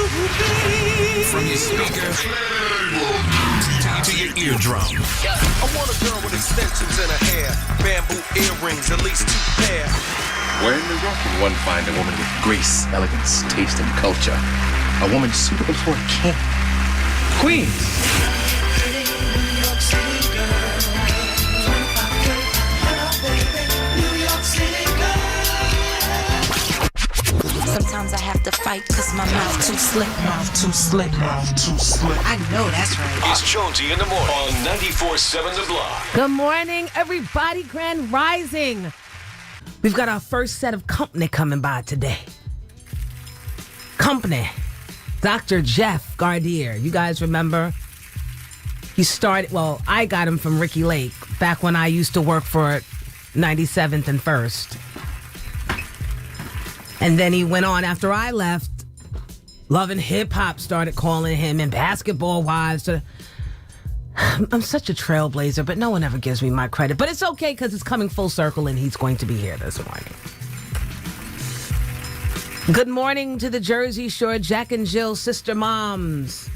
From your speaker to your eardrum. I want a girl with extensions in her hair, bamboo earrings, at least 2 pair. Where in New York can one find a woman with grace, elegance, taste, and culture? A woman suitable for a king. Queens. Sometimes I have to fight cause my mouth too slick. I know that's right. It's Jonesy in the morning on 94.7 The Block. Good morning, everybody. Grand Rising. We've got our first set of company coming by today. Company. Dr. Jeff Gardier. You guys remember? He started, I got him from Ricky Lake back when I used to work for 97th and 1st. And then he went on after I left. Love and Hip Hop started calling him, and Basketball Wives. I'm such a trailblazer, but no one ever gives me my credit. But it's okay because it's coming full circle and he's going to be here this morning. Good morning to the Jersey Shore Jack and Jill sister moms,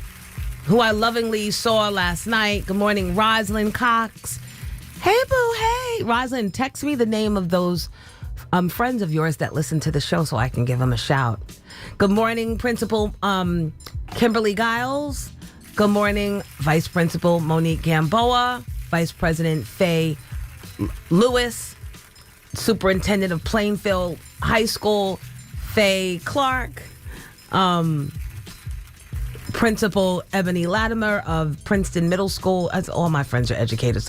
who I lovingly saw last night. Good morning, Rosalind Cox. Hey, boo, hey. Rosalind, text me the name of those friends of yours that listen to the show so I can give them a shout. Good morning, Principal Kimberly Giles. Good morning, Vice Principal Monique Gamboa. Vice President Faye Lewis. Superintendent of Plainfield High School, Faye Clark. Principal Ebony Latimer of Princeton Middle School. As all my friends are educators.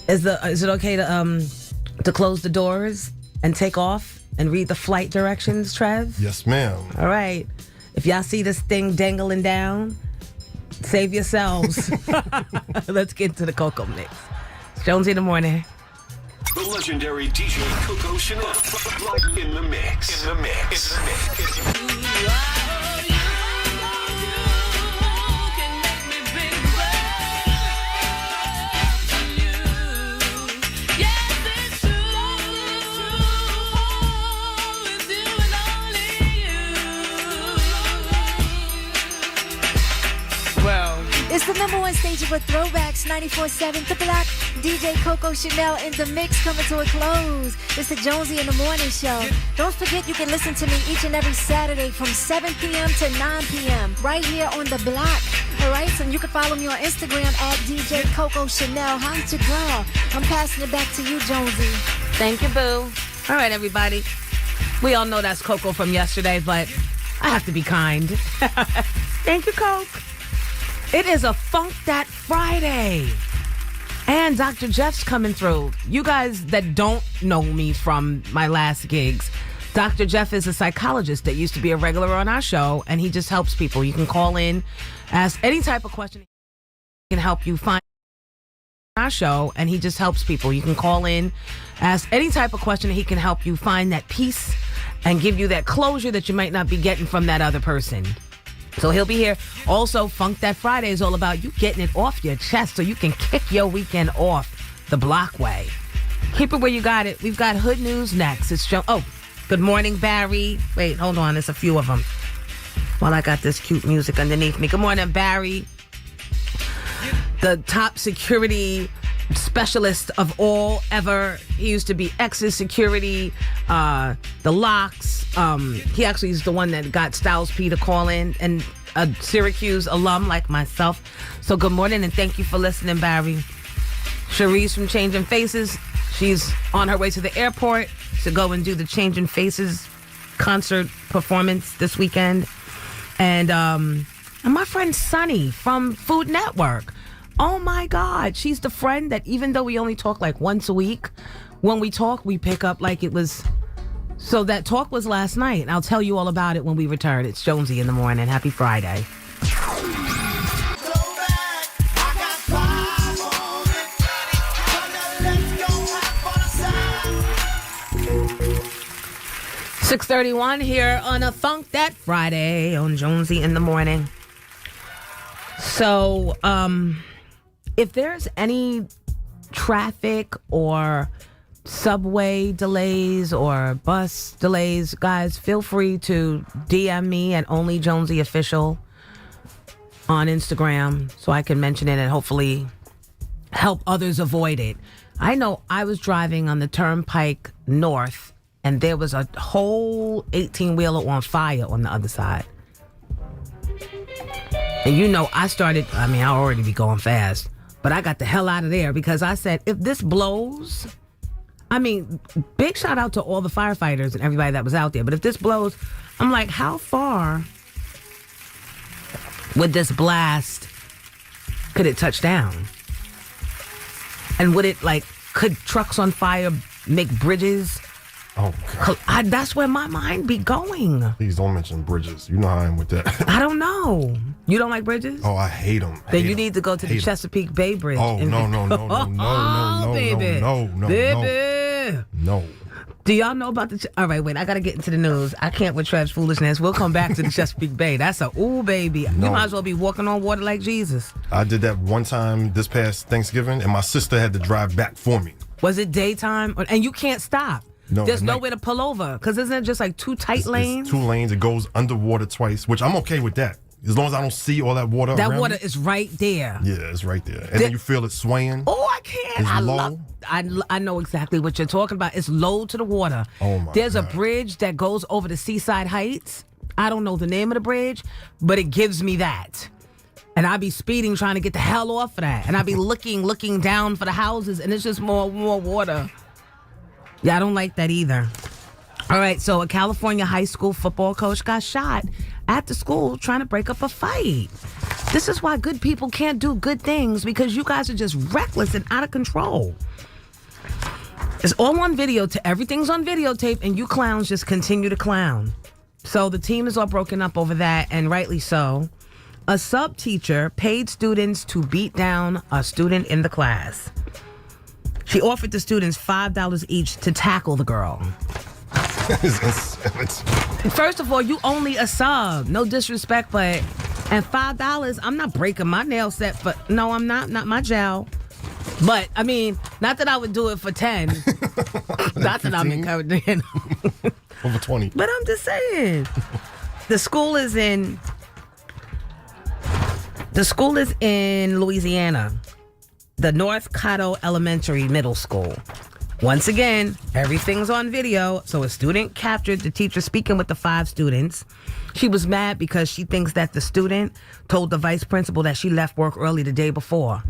Is it okay to close the doors and take off and read the flight directions, Trev? Yes, ma'am. All right. If y'all see this thing dangling down, save yourselves. Let's get to the Cocoa Mix. It's Jonesy in the morning. The legendary DJ Coco Chanel. In the mix. It's the number one station for throwbacks, 94.7 The Block. DJ Coco Chanel in the mix, coming to a close. It's the Jonesy in the Morning Show. Don't forget you can listen to me each and every Saturday from 7 p.m. to 9 p.m. right here on The Block. All right, so you can follow me on Instagram at DJ Coco Chanel. How's your girl? I'm passing it back to you, Jonesy. Thank you, boo. All right, everybody. We all know that's Coco from yesterday, but I have to be kind. Thank you, Coke. It is a Funk That Friday. And Dr. Jeff's coming through. You guys that don't know me from my last gigs, Dr. Jeff is a psychologist that used to be a regular on our show, and he just helps people. You can call in, ask any type of question. He can help you find our show, and he just helps people. You can call in, ask any type of question, and he can help you find that peace and give you that closure that you might not be getting from that other person. So he'll be here. Also, Funk That Friday is all about you getting it off your chest so you can kick your weekend off the block way. Keep it where you got it. We've got Hood News next. It's good morning, Barry. Wait, hold on. There's a few of them. While I got this cute music underneath me. Good morning, Barry. The top security specialist of all ever. He used to be X's security, the locks. He actually is the one that got Styles P to call in, and a Syracuse alum like myself. So good morning and thank you for listening, Barry. Cherise from Changing Faces. She's on her way to the airport to go and do the Changing Faces concert performance this weekend. And my friend Sunny from Food Network. Oh my God, she's the friend that even though we only talk like once a week, when we talk, we pick up like it was. So that talk was last night. I'll tell you all about it when we return. It's Jonesy in the morning. Happy Friday. 6:31 here on a Funk That Friday on Jonesy in the morning. So, if there's any traffic or subway delays or bus delays, guys, feel free to DM me at Only Jonesy Official on Instagram so I can mention it and hopefully help others avoid it. I know I was driving on the Turnpike North and there was a whole 18-wheeler on fire on the other side. And you know, I already be going fast, but I got the hell out of there because I said, if this blows, big shout out to all the firefighters and everybody that was out there, but if this blows, I'm like, how far would this blast, could it touch down? And would it, could trucks on fire make bridges? Oh, God. That's where my mind be going. Please don't mention bridges. You know how I am with that. I don't know. You don't like bridges? Oh, I hate them. Then you need to go to the Chesapeake Bay Bridge. Oh, no, baby. No. Do y'all know about all right, wait, I got to get into the news. I can't with Trev's foolishness. We'll come back to the Chesapeake Bay. That's baby. No. You might as well be walking on water like Jesus. I did that one time this past Thanksgiving, and my sister had to drive back for me. Was it daytime? And you can't stop. No, there's nowhere to pull over because isn't it just like two tight lanes? It's 2 lanes. It goes underwater twice, which I'm okay with that. As long as I don't see all that water That around water me. is right there. Yeah, it's right there. And then you feel it swaying. Oh, I can't. It's I low. love. I know exactly what you're talking about. It's low to the water. Oh, my There's God. a bridge that goes over the Seaside Heights. I don't know the name of the bridge, but it gives me that. And I be speeding trying to get the hell off of that. And I be looking down for the houses, and it's just more water. Yeah, I don't like that either. All right, so a California high school football coach got shot at the school trying to break up a fight. This is why good people can't do good things, because you guys are just reckless and out of control. It's all on video. Everything's on videotape, and you clowns just continue to clown. So the team is all broken up over that, and rightly so. A sub-teacher paid students to beat down a student in the class. She offered the students $5 each to tackle the girl. First of all, you only a sub. No disrespect, but and $5, I'm not breaking my nail set, but no, I'm not my gel. But not that I would do it for 10. Not that I'm encouraging. Over 20. But I'm just saying. The school is in Louisiana. The North Caddo Elementary Middle School. Once again, everything's on video. So a student captured the teacher speaking with the 5 students. She was mad because she thinks that the student told the vice principal that she left work early the day before.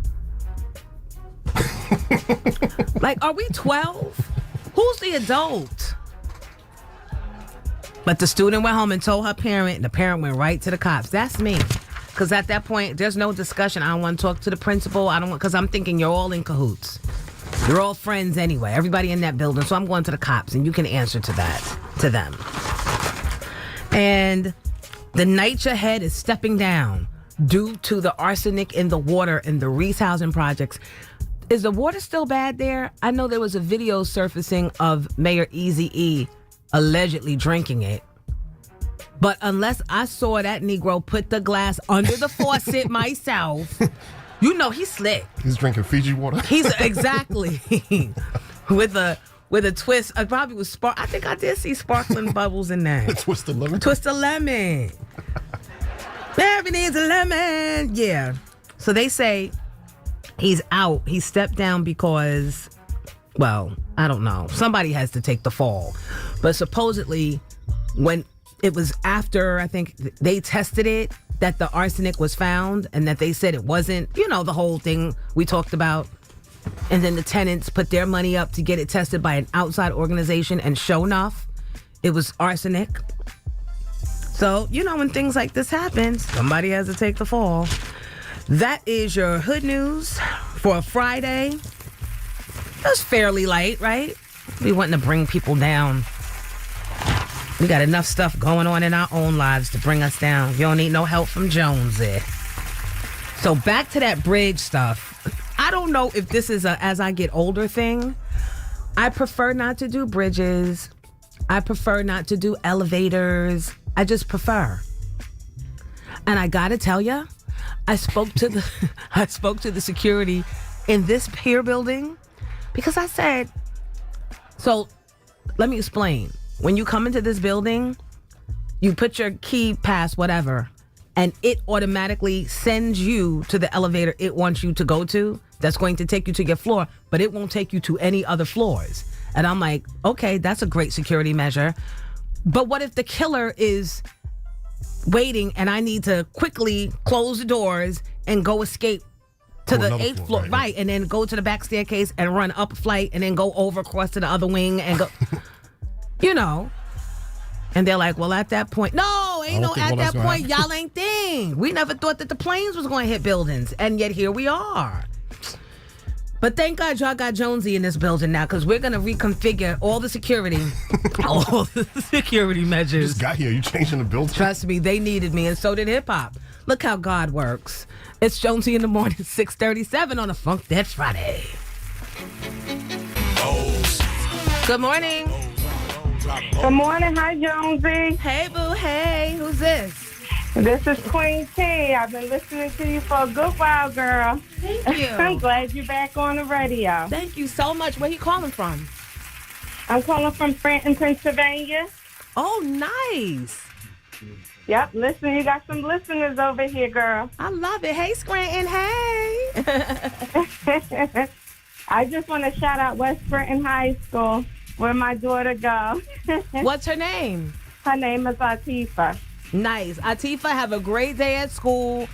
Are we 12? Who's the adult? But the student went home and told her parent, and the parent went right to the cops. That's me. Because at that point, there's no discussion. I don't want to talk to the principal. Because I'm thinking you're all in cahoots. You're all friends anyway. Everybody in that building. So I'm going to the cops, and you can answer to them. And the NYCHA head is stepping down due to the arsenic in the water in the Reese housing projects. Is the water still bad there? I know there was a video surfacing of Mayor Eazy-E allegedly drinking it. But unless I saw that Negro put the glass under the faucet myself, you know he's slick. He's drinking Fiji water. He's exactly with a twist. I probably was I think I did see sparkling bubbles in that. Twist of lemon. Twist of lemon. Baby needs a lemon. Yeah. So they say he's out. He stepped down because, well, I don't know. Somebody has to take the fall. But supposedly, when it was after, I think they tested it, that the arsenic was found and that they said it wasn't, the whole thing we talked about. And then the tenants put their money up to get it tested by an outside organization. And sure enough, it was arsenic. So, when things like this happen, somebody has to take the fall. That is your hood news for a Friday. It was fairly light, right? We wanting to bring people down. We got enough stuff going on in our own lives to bring us down. You don't need no help from Jonesy. So back to that bridge stuff. I don't know if this is a as I get older thing. I prefer not to do bridges. I prefer not to do elevators. I just prefer. And I gotta tell you, I spoke to the security in this pier building because I said, So let me explain. When you come into this building, you put your key past whatever, and it automatically sends you to the elevator it wants you to go to. That's going to take you to your floor, but it won't take you to any other floors. And I'm like, okay, that's a great security measure. But what if the killer is waiting and I need to quickly close the doors and go escape to the 8th floor, right? And then go to the back staircase and run up a flight and then go over across to the other wing and go, you know. And they're like, well, at that point, no, ain't no at that point, y'all ain't think. We never thought that the planes was going to hit buildings. And yet here we are. But thank God y'all got Jonesy in this building now, because we're going to reconfigure all the security, all the security measures. You just got here. You changing the building? Trust me, they needed me, and so did hip-hop. Look how God works. It's Jonesy in the morning, 6:37 on a Funk That Friday. Good morning. Good morning. Hi, Jonesy. Hey, boo. Hey, who's this? This is Queen T. I've been listening to you for a good while, girl. Thank you. I'm glad you're back on the radio. Thank you so much. Where you calling from? I'm calling from Scranton, Pennsylvania. Oh, nice. Yep, listen, you got some listeners over here, girl. I love it. Hey, Scranton. Hey. I just want to shout out West Scranton High School, where my daughter goes. What's her name? Her name is Atifa. Nice. Atifa, have a great day at school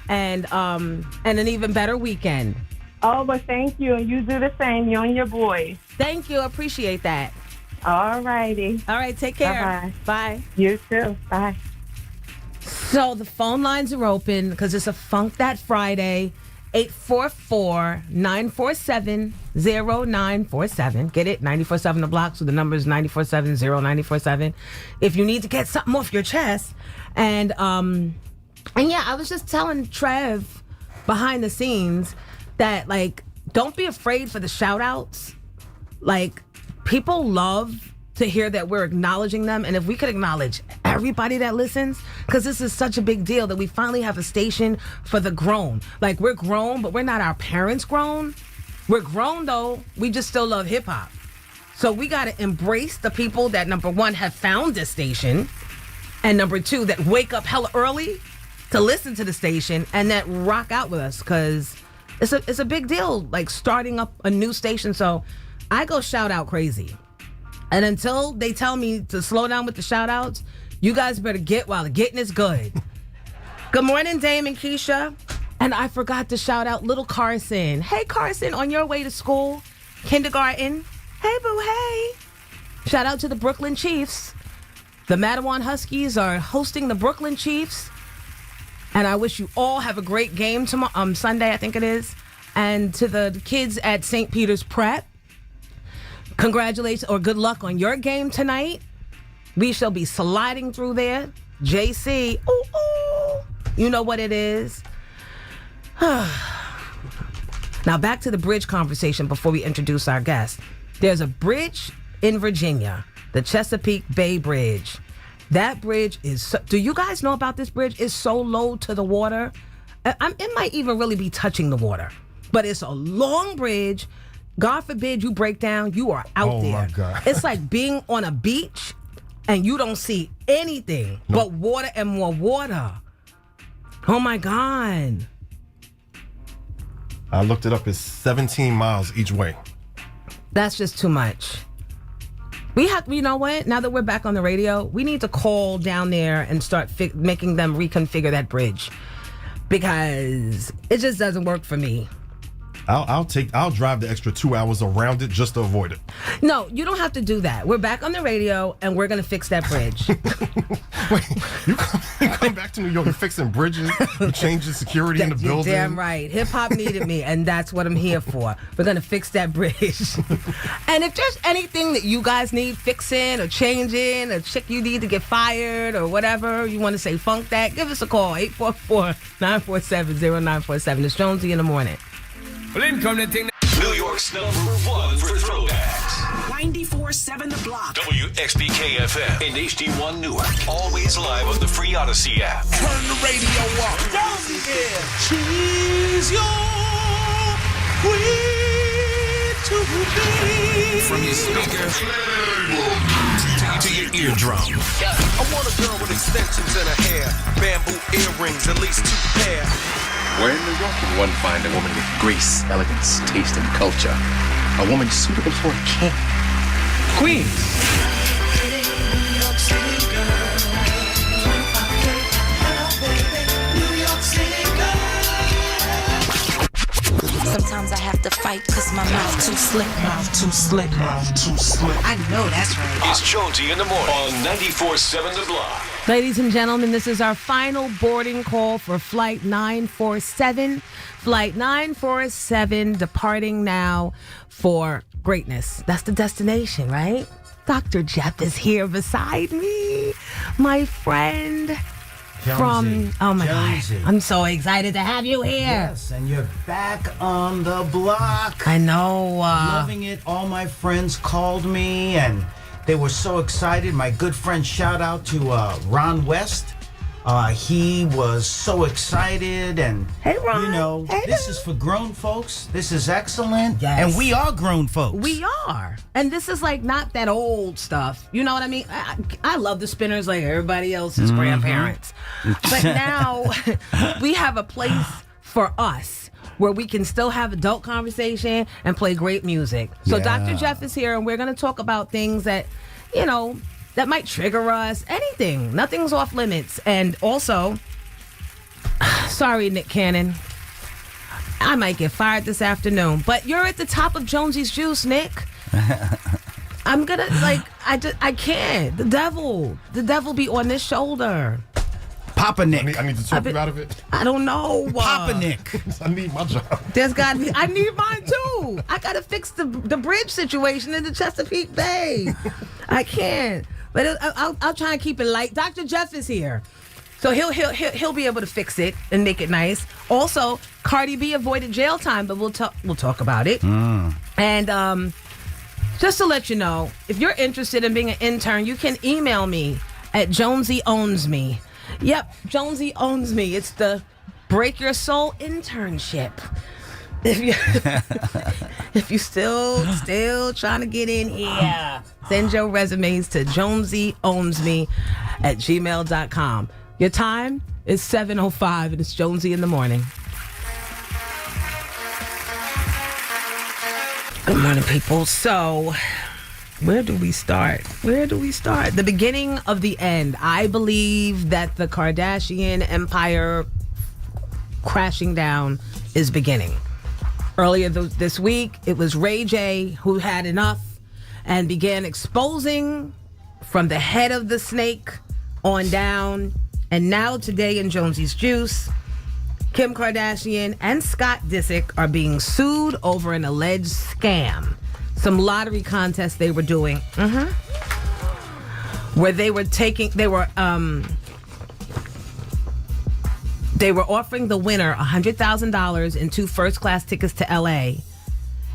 and an even better weekend. Oh, well, thank you. And you do the same, you and your boys. Thank you. Appreciate that. All righty. All right. Take care. Bye-bye. Bye. You too. Bye. So the phone lines are open because it's a Funk That Friday. 844-947-0947. Get it? 94.7 the block. So the number is 94.7-0947. If you need to get something off your chest. And yeah, I was just telling Trev behind the scenes that, like, don't be afraid for the shout outs. Like, people love to hear that we're acknowledging them. And if we could acknowledge everybody that listens, because this is such a big deal that we finally have a station for the grown. Like, we're grown, but we're not our parents grown. We're grown, though. We just still love hip hop. So we got to embrace the people that, number one, have found this station, and number two, that wake up hella early to listen to the station and that rock out with us, because it's a big deal, like starting up a new station. So I go shout out crazy. And until they tell me to slow down with the shout outs, you guys better get while the getting is good. Good morning, Dame and Keisha. And I forgot to shout out little Carson. Hey, Carson, on your way to school, kindergarten. Hey, boo, hey. Shout out to the Brooklyn Chiefs. The Matawan Huskies are hosting the Brooklyn Chiefs. And I wish you all have a great game tomorrow, Sunday, I think it is. And to the kids at St. Peter's Prep, congratulations or good luck on your game tonight. We shall be sliding through there. JC, ooh, you know what it is. Now back to the bridge conversation before we introduce our guest. There's a bridge in Virginia, the Chesapeake Bay Bridge. That bridge is, do you guys know about this bridge? It's so low to the water. It might even really be touching the water, but it's a long bridge. God forbid you break down, you are out there. Oh, my God. It's like being on a beach and you don't see anything but water and more water. Oh, my God. I looked it up. It's 17 miles each way. That's just too much. We have, you know what? Now that we're back on the radio, we need to call down there and start making them reconfigure that bridge, because it just doesn't work for me. I'll drive the extra 2 hours around it just to avoid it. No, you don't have to do that. We're back on the radio and we're going to fix that bridge. Wait, you come back to New York, you're fixing bridges, you changing security in the You're building. damn right. Hip hop needed me, and that's what I'm here for. We're going to fix that bridge. And if there's anything that you guys need fixing or changing, a chick you need to get fired or whatever, you want to say funk that, give us a call, 844-947-0947. It's Jonesy in the morning. New York's number one for throwbacks. 94.7 The Block. WXBK-FM and HD1 Newark. Always live on the free Odyssey app. Turn the radio up. Jonesy here. She's your queen. to be. From your speaker to your eardrum. I want a girl with extensions in her hair, bamboo earrings, at least 2 pair. Where in New York can one find a woman with grace, elegance, taste, and culture? A woman suitable for a king. Queens. Sometimes I have to fight cause my mouth too slick. Mouth too slick. I know that's right. It's Jonesy in the morning on 94.7 The Block. Ladies and gentlemen, this is our final boarding call for Flight 947. Flight 947 departing now for greatness. That's the destination, right? Dr. Jeff is here beside me, my friend. Jonesy, Oh my Jonesy. God. I'm so excited to have you here. Yes, and you're back on the block. I know. Loving it. All my friends called me and they were so excited. My good friend, shout out to Ron West. He was so excited, and Hey, Ron. you know, Hey, this Ron. is for grown folks. This is excellent. Yes. And we are grown folks. We are. And this is like not that old stuff. You know what I mean? I love the Spinners like everybody else's grandparents. But now we have a place for us where we can still have adult conversation and play great music. So Yeah. Dr. Jeff is here and we're going to talk about things that, you know, that might trigger us. Anything. Nothing's off limits. And also, sorry, Nick Cannon. I might get fired this afternoon, but you're at the top of Jonesy's juice, Nick. I'm gonna I can't. The devil be on this shoulder. Papa Nick. I need to talk you out of it. I don't know. Papa Nick. I need my job. There's gotta be. I need mine too. I gotta fix the bridge situation in the Chesapeake Bay. I can't. But I'll try and keep it light. Dr. Jeff is here. So he'll be able to fix it and make it nice. Also, Cardi B avoided jail time, but we'll talk about it. And just to let you know, if you're interested in being an intern, you can email me at Jonesy Owns Me. Yep, Jonesy Owns Me. It's the Break Your Soul internship. If you still trying to get in here, send your resumes to jonesyownsme@gmail.com. Your time is 7:05 and it's Jonesy in the morning. Good morning, people. So, where do we start? The beginning of the end. I believe that the Kardashian empire crashing down is beginning. Earlier this week, it was Ray J who had enough and began exposing from the head of the snake on down. And now today in Jonesy's Juice, Kim Kardashian and Scott Disick are being sued over an alleged scam. Some lottery contests they were doing, where they were offering the winner $100,000 and 2 first-class tickets to LA.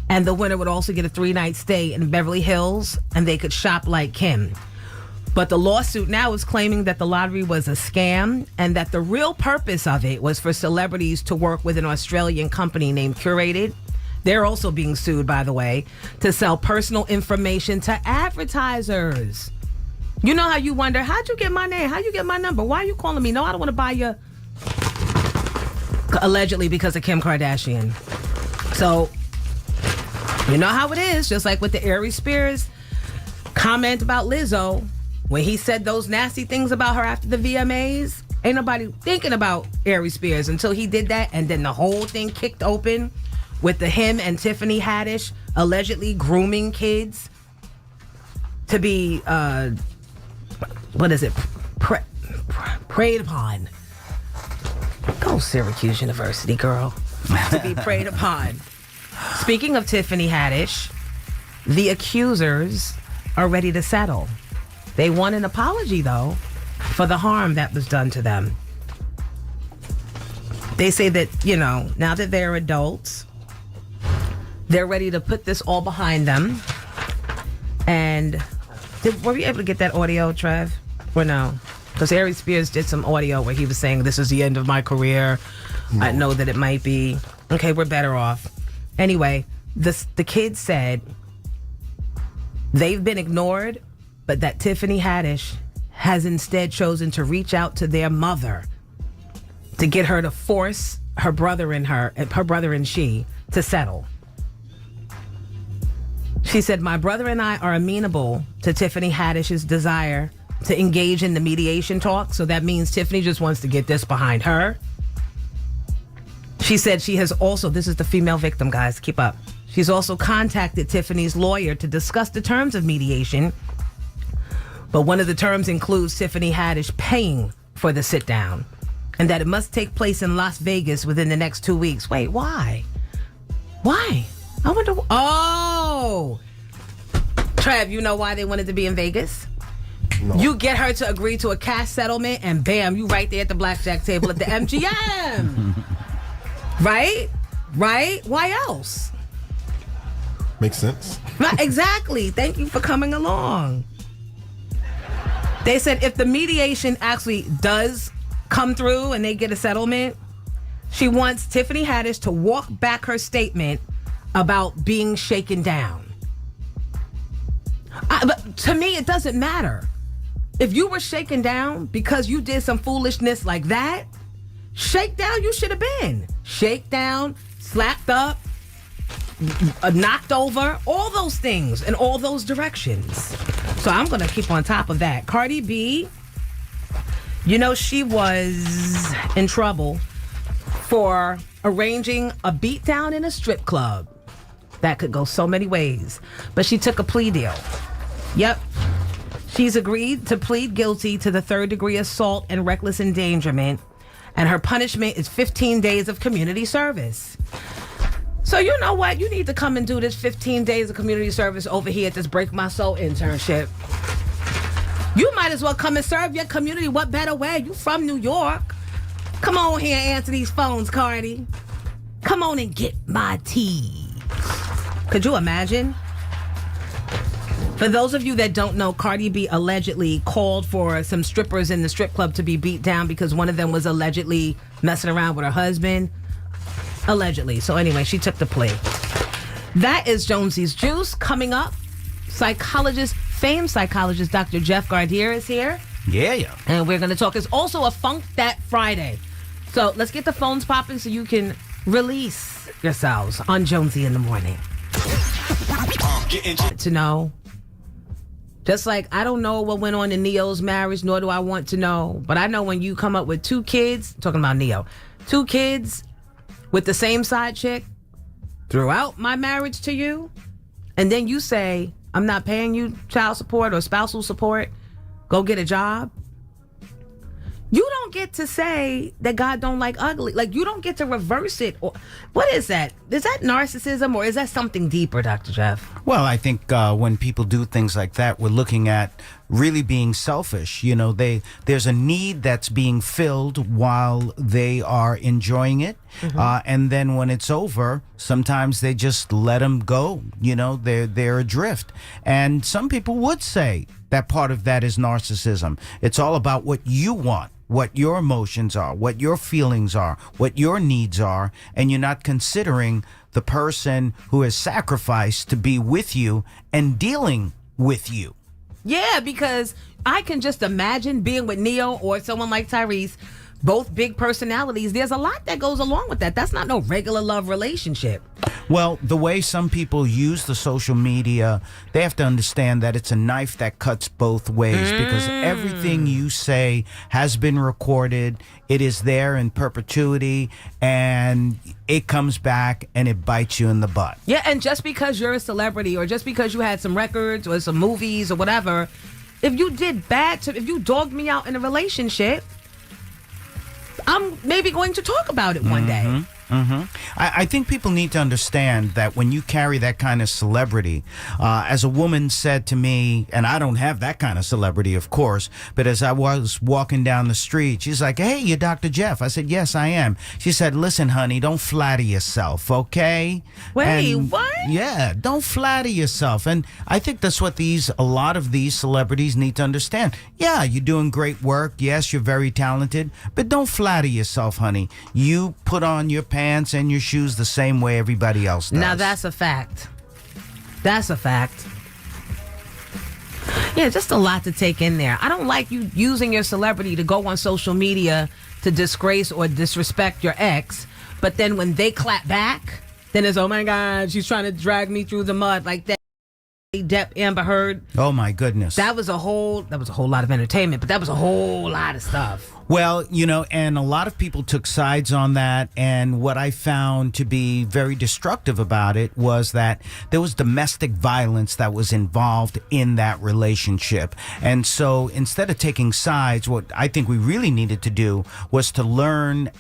And the winner would also get a 3-night stay in Beverly Hills, and they could shop like Kim. But the lawsuit now is claiming that the lottery was a scam and that the real purpose of it was for celebrities to work with an Australian company named Curated. They're also being sued, by the way, to sell personal information to advertisers. You know how you wonder, how'd you get my name? How'd you get my number? Why are you calling me? No, I don't want to buy your... Allegedly because of Kim Kardashian. So, you know how it is, just like with the Aries Spears comment about Lizzo. When he said those nasty things about her after the VMAs, ain't nobody thinking about Aries Spears until he did that, and then the whole thing kicked open with him and Tiffany Haddish allegedly grooming kids to be, preyed upon. Go Syracuse University, girl. To be preyed upon. Speaking of Tiffany Haddish, the accusers are ready to settle. They want an apology, though, for the harm that was done to them. They say that, now that they're adults, they're ready to put this all behind them. And were we able to get that audio, Trev? Or no? Because Aries Spears did some audio where he was saying, this is the end of my career. I know that it might be. Okay, we're better off. Anyway, the kids said they've been ignored, but that Tiffany Haddish has instead chosen to reach out to their mother to get her to force her brother and she to settle. She said, my brother and I are amenable to Tiffany Haddish's desire to engage in the mediation talk. So that means Tiffany just wants to get this behind her. She said she has also, this is the female victim, guys, keep up. She's also contacted Tiffany's lawyer to discuss the terms of mediation. But one of the terms includes Tiffany Haddish paying for the sit down and that it must take place in Las Vegas within the next 2 weeks. Wait, why? Why? I wonder. Oh, Trev, you know why they wanted to be in Vegas? No. You get her to agree to a cash settlement, and bam, you right there at the blackjack table at the MGM. Right? Why else? Makes sense. Right, exactly. Thank you for coming along. They said if the mediation actually does come through and they get a settlement, she wants Tiffany Haddish to walk back her statement about being shaken down. But to me, it doesn't matter. If you were shaken down because you did some foolishness like that, shake down you should have been. Shake down, slapped up, knocked over, all those things in all those directions. So I'm going to keep on top of that. Cardi B, you know, she was in trouble for arranging a beatdown in a strip club. That could go so many ways. But she took a plea deal. Yep. She's agreed to plead guilty to the 3rd-degree assault and reckless endangerment. And her punishment is 15 days of community service. So you know what? You need to come and do this 15 days of community service over here at this Break My Soul internship. You might as well come and serve your community. What better way? You from New York. Come on here and answer these phones, Cardi. Come on and get my tea. Could you imagine? For those of you that don't know, Cardi B allegedly called for some strippers in the strip club to be beat down because one of them was allegedly messing around with her husband. Allegedly. So anyway, she took the plea. That is Jonesy's Juice. Coming up, famed psychologist Dr. Jeff Gardier is here. Yeah. And we're going to talk. It's also a Funk That Friday. So let's get the phones popping so you can release yourselves on Jonesy in the Morning. To know. Just like I don't know what went on in Neo's marriage, nor do I want to know. But I know when you come up with 2 kids, talking about Neo, 2 kids with the same side chick throughout my marriage to you, and then you say, I'm not paying you child support or spousal support, go get a job. You don't get to say that God don't like ugly. Like, you don't get to reverse it. Or what is that? Is that narcissism or is that something deeper, Dr. Jeff? Well, I think when people do things like that, we're looking at really being selfish. You know, there's a need that's being filled while they are enjoying it. Mm-hmm. And then when it's over, sometimes they just let them go. You know, they're adrift. And some people would say that part of that is narcissism. It's all about what you want, what your emotions are, what your feelings are, what your needs are, and you're not considering the person who has sacrificed to be with you and dealing with you. Yeah, because I can just imagine being with Neo or someone like Tyrese, both big personalities. There's a lot that goes along with that. That's not no regular love relationship. Well, the way some people use the social media, they have to understand that it's a knife that cuts both ways because everything you say has been recorded. It is there in perpetuity, and it comes back and it bites you in the butt. Yeah, and just because you're a celebrity or just because you had some records or some movies or whatever, if you did bad, if you dogged me out in a relationship, I'm maybe going to talk about it one day. Mm-hmm. I think people need to understand that when you carry that kind of celebrity, as a woman said to me, and I don't have that kind of celebrity, of course, but as I was walking down the street, she's like, hey, you're Dr. Jeff. I said, yes, I am. She said, listen, honey, don't flatter yourself, okay? Wait, what? Yeah, don't flatter yourself. And I think that's what a lot of these celebrities need to understand. Yeah, you're doing great work. Yes, you're very talented, but don't flatter yourself, honey. You put on your pants pants and your shoes the same way everybody else does. Now that's a fact. That's a fact. Yeah, just a lot to take in there. I don't like you using your celebrity to go on social media to disgrace or disrespect your ex, but then when they clap back, then it's, oh my God, she's trying to drag me through the mud like that. Depp, Amber Heard. Oh my goodness. That was a whole lot of entertainment, but that was a whole lot of stuff. Well, and a lot of people took sides on that, and what I found to be very destructive about it was that there was domestic violence that was involved in that relationship. And so instead of taking sides, what I think we really needed to do was to learn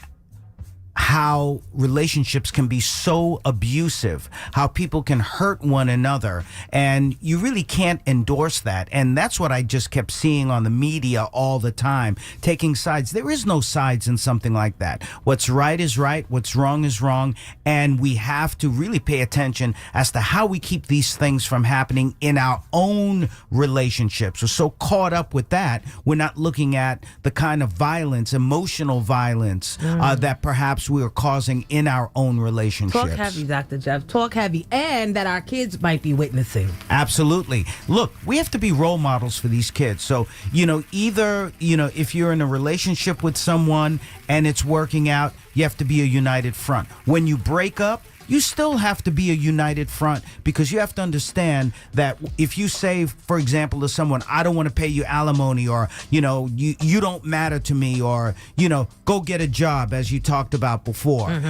how relationships can be so abusive, how people can hurt one another, and you really can't endorse that. And that's what I just kept seeing on the media all the time, taking sides. There is no sides in something like that. What's right is right, what's wrong is wrong, and we have to really pay attention as to how we keep these things from happening in our own relationships. We're so caught up with that, we're not looking at the kind of violence, emotional violence, that perhaps we are causing in our own relationships. Talk heavy, Dr. Jeff. Talk heavy. And that our kids might be witnessing. Absolutely. Look, we have to be role models for these kids. So, either, if you're in a relationship with someone and it's working out, you have to be a united front. When you break up, you still have to be a united front, because you have to understand that if you say, for example, to someone, I don't want to pay you alimony, or, you don't matter to me, or, go get a job, as you talked about before.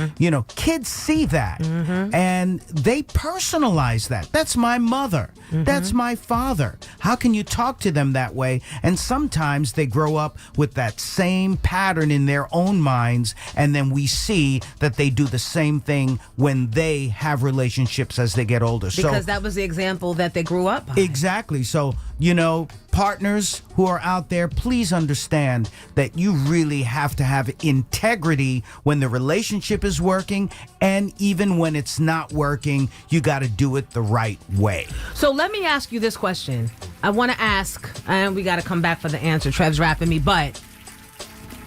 Kids see that and they personalize that. That's my mother. That's my father. How can you talk to them that way? And sometimes they grow up with that same pattern in their own minds, and then we see that they do the same thing when they have relationships as they get older. Because that was the example that they grew up by. Exactly. So, partners who are out there, please understand that you really have to have integrity when the relationship is working, and even when it's not working, you got to do it the right way. So let me ask you this question. I want to ask, and we got to come back for the answer. Trev's rapping me, but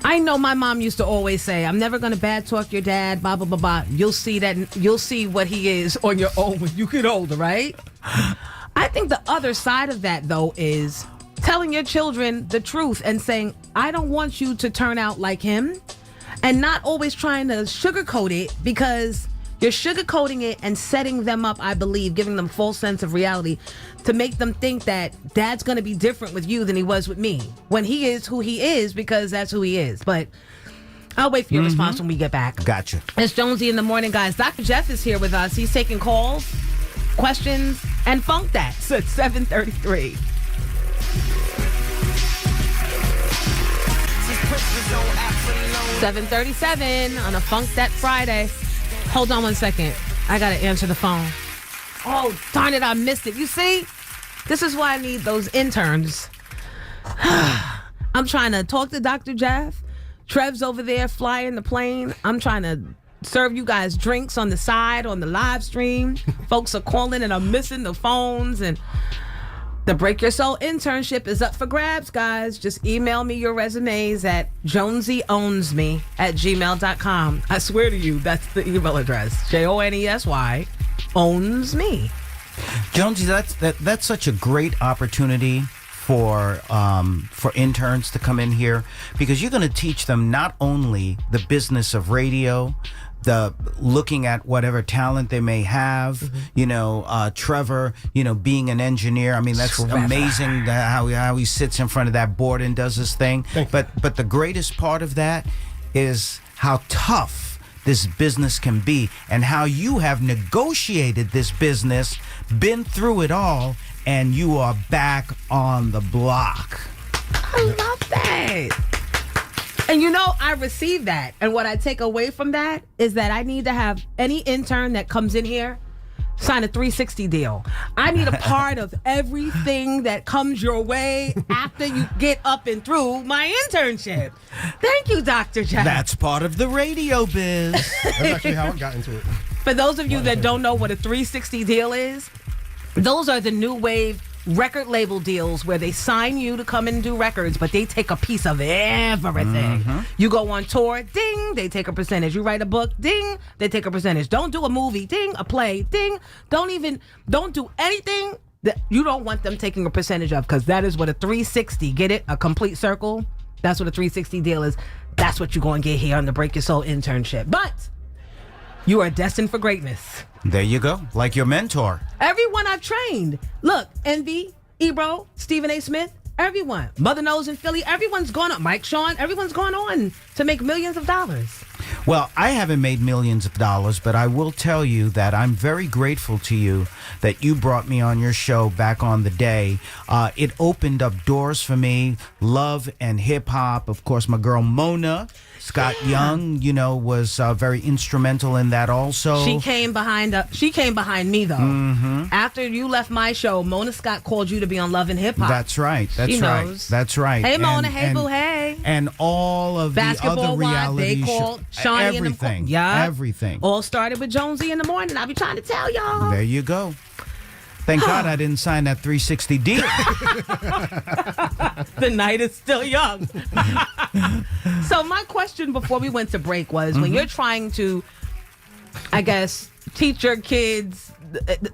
I know my mom used to always say, I'm never going to bad talk your dad, blah, blah, blah, blah. You'll see what he is on your own when you get older, right? I think the other side of that, though, is telling your children the truth and saying, I don't want you to turn out like him, and not always trying to sugarcoat it, because you're sugarcoating it and setting them up, I believe, giving them false sense of reality to make them think that dad's going to be different with you than he was with me, when he is who he is, because that's who he is. But I'll wait for your response when we get back. Gotcha. It's Jonesy in the morning, guys. Dr. Jeff is here with us. He's taking calls, questions, and funk that. So it's 7:33. $7:37 on a Funk That Friday. Hold on one second. I got to answer the phone. Oh, darn it, I missed it. You see? This is why I need those interns. I'm trying to talk to Dr. Jeff. Trev's over there flying the plane. I'm trying to serve you guys drinks on the side, on the live stream. Folks are calling and I'm missing the phones. And the Break Your Soul internship is up for grabs, guys. Just email me your resumes at jonesyownsme@gmail.com. I swear to you, that's the email address. JONESY owns me. Jonesy, that's such a great opportunity for interns to come in here, because you're going to teach them not only the business of radio, the looking at whatever talent they may have, Trevor, being an engineer. I mean, that's amazing how he sits in front of that board and does his thing. But the greatest part of that is how tough this business can be, and how you have negotiated this business, been through it all, and you are back on the block. I love that. And I receive that. And what I take away from that is that I need to have any intern that comes in here sign a 360 deal. I need a part of everything that comes your way after you get up and through my internship. Thank you, Dr. Jack. That's part of the radio biz. That's actually how I got into it. For those of you that don't know what a 360 deal is, those are the new wave record label deals where they sign you to come and do records, but they take a piece of everything. You go on tour, ding, they take a percentage. You write a book, ding, they take a percentage. Don't do a movie, ding, a play, ding. Don't do anything that you don't want them taking a percentage of, because that is what a 360, get it? A complete circle. That's what a 360 deal is. That's what you're going to get here on the Break Your Soul internship. But you are destined for greatness. There you go. Like your mentor. Everyone I've trained. Look, Envy, Ebro, Stephen A. Smith, everyone. Mother Nose in Philly, everyone's gone on. Mike Sean, everyone's gone on to make millions of dollars. Well, I haven't made millions of dollars, but I will tell you that I'm very grateful to you that you brought me on your show back on the day. It opened up doors for me. Love and hip hop. Of course, my girl Mona Scott Young, was very instrumental in that also. She came behind me though. After you left my show, Mona Scott called you to be on Love and Hip Hop. That's right. She knows. That's right. Hey Mona, hey boo, hey. And all of Basketball the other reality they called Shawnee everything. Everything. All started with Jonesy in the morning. I be trying to tell y'all. There you go. Thank God I didn't sign that 360 deal. The night is still young. So my question before we went to break was, when you're trying to, I guess, teach your kids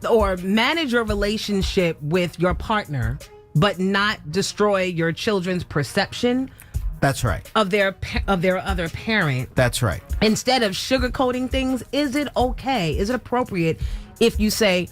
or manage your relationship with your partner, but not destroy your children's perception. That's right. Of their other parent. That's right. Instead of sugarcoating things, is it okay? Is it appropriate if you say,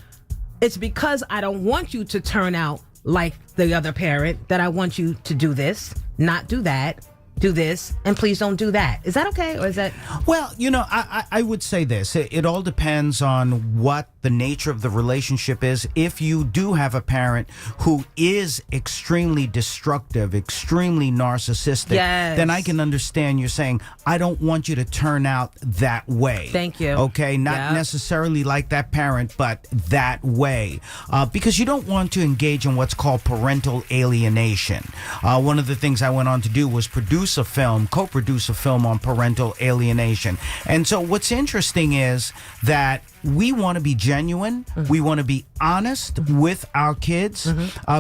it's because I don't want you to turn out like the other parent that I want you to do this, not do that, do this, and please don't do that. Is that okay, or is that? Well, I would say this. It all depends on what the nature of the relationship is. If you do have a parent who is extremely destructive, extremely narcissistic, then I can understand you saying, I don't want you to turn out that way. Thank you. Okay, not necessarily like that parent, but that way. Because you don't want to engage in what's called parental alienation. One of the things I went on to do was co-produce a film on parental alienation. And so what's interesting is that we want to be genuine. We want to be honest with our kids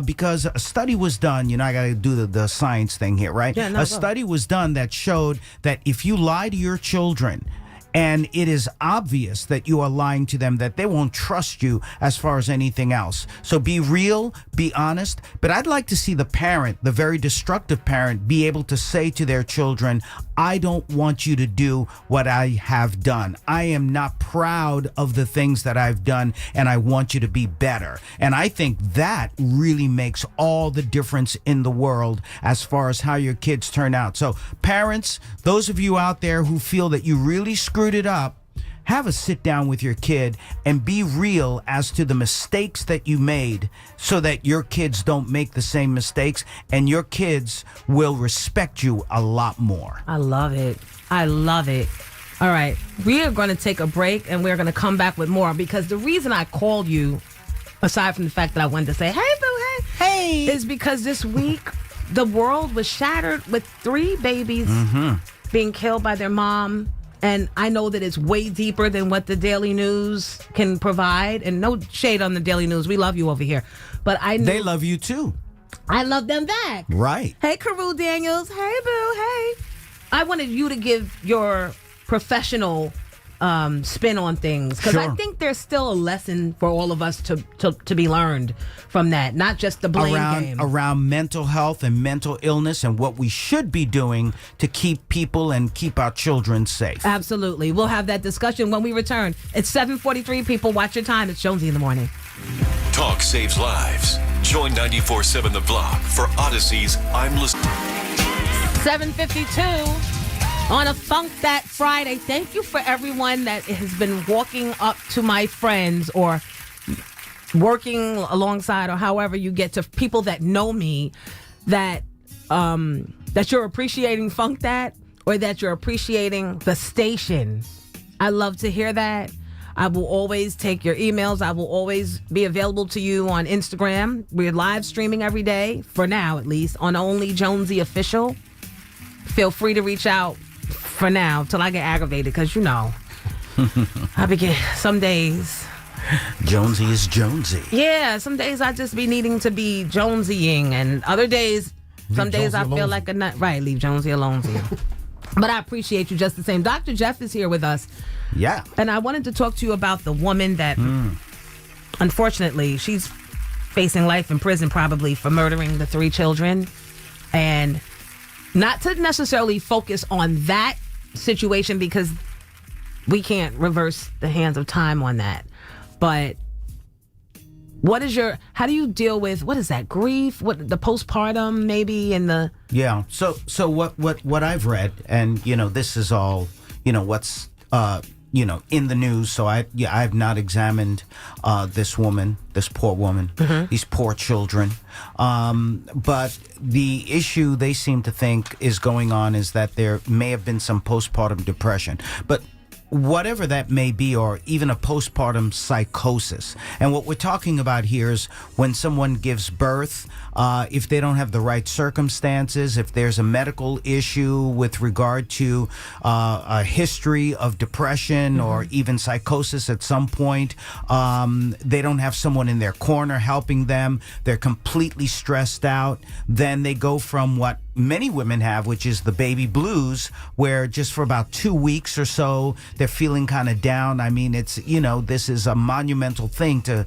because a study was done. I got to do the science thing here, right? Yeah, a study was done that showed that if you lie to your children, and it is obvious that you are lying to them, that they won't trust you as far as anything else. So be real, be honest. But I'd like to see the parent, the very destructive parent, be able to say to their children, I don't want you to do what I have done. I am not proud of the things that I've done, and I want you to be better. And I think that really makes all the difference in the world as far as how your kids turn out. So parents, those of you out there who feel that you really screwed it up, have a sit down with your kid and be real as to the mistakes that you made so that your kids don't make the same mistakes, and your kids will respect you a lot more. I love it. I love it. All right. We are going to take a break and we're going to come back with more, because the reason I called you, aside from the fact that I wanted to say, hey, boo, hey, is because this week the world was shattered with 3 babies being killed by their mom. And I know that it's way deeper than what the Daily News can provide. And no shade on the Daily News. We love you over here. But they love you too. I love them back. Right. Hey, Carew Daniels. Hey, boo. Hey. I wanted you to give your professional spin on things, because I think there's still a lesson for all of us to be learned from that, not just the blame game. Around mental health and mental illness and what we should be doing to keep people and keep our children safe. Absolutely. We'll have that discussion when we return. It's 7:43, people. Watch your time. It's Jonesy in the morning. Talk saves lives. Join 94.7 The Block for Odyssey's I'm Listening. 7:52. On a Funk That Friday. Thank you for everyone that has been walking up to my friends or working alongside, or however you get to people that know me, that you're appreciating Funk That, or that you're appreciating the station. I love to hear that. I will always take your emails. I will always be available to you on Instagram. We're live streaming every day, for now at least, on Only Jonesy Official. Feel free to reach out for now till I get aggravated, because I begin some days Jonesy is Jonesy. Yeah, some days I just be needing to be Jonesying, and other days, some days Jonesy I feel alone. like a nut. Right, leave Jonesy alone. But I appreciate you just the same. Dr. Jeff is here with us. Yeah. And I wanted to talk to you about the woman that, unfortunately, she's facing life in prison probably for murdering the 3 children. And not to necessarily focus on that situation because we can't reverse the hands of time on that. But how do you deal with, what is that, grief? What, the postpartum maybe, and the... Yeah. So what I've read, and this is all what's in the news. So I've not examined this poor woman, these poor children. But the issue they seem to think is going on is that there may have been some postpartum depression, but whatever that may be, or even a postpartum psychosis. And what we're talking about here is when someone gives birth, if they don't have the right circumstances, if there's a medical issue with regard to a history of depression or even psychosis at some point, they don't have someone in their corner helping them, they're completely stressed out, then they go from what many women have, which is the baby blues, where just for about 2 weeks or so, they're feeling kind of down. I mean, it's, this is a monumental thing to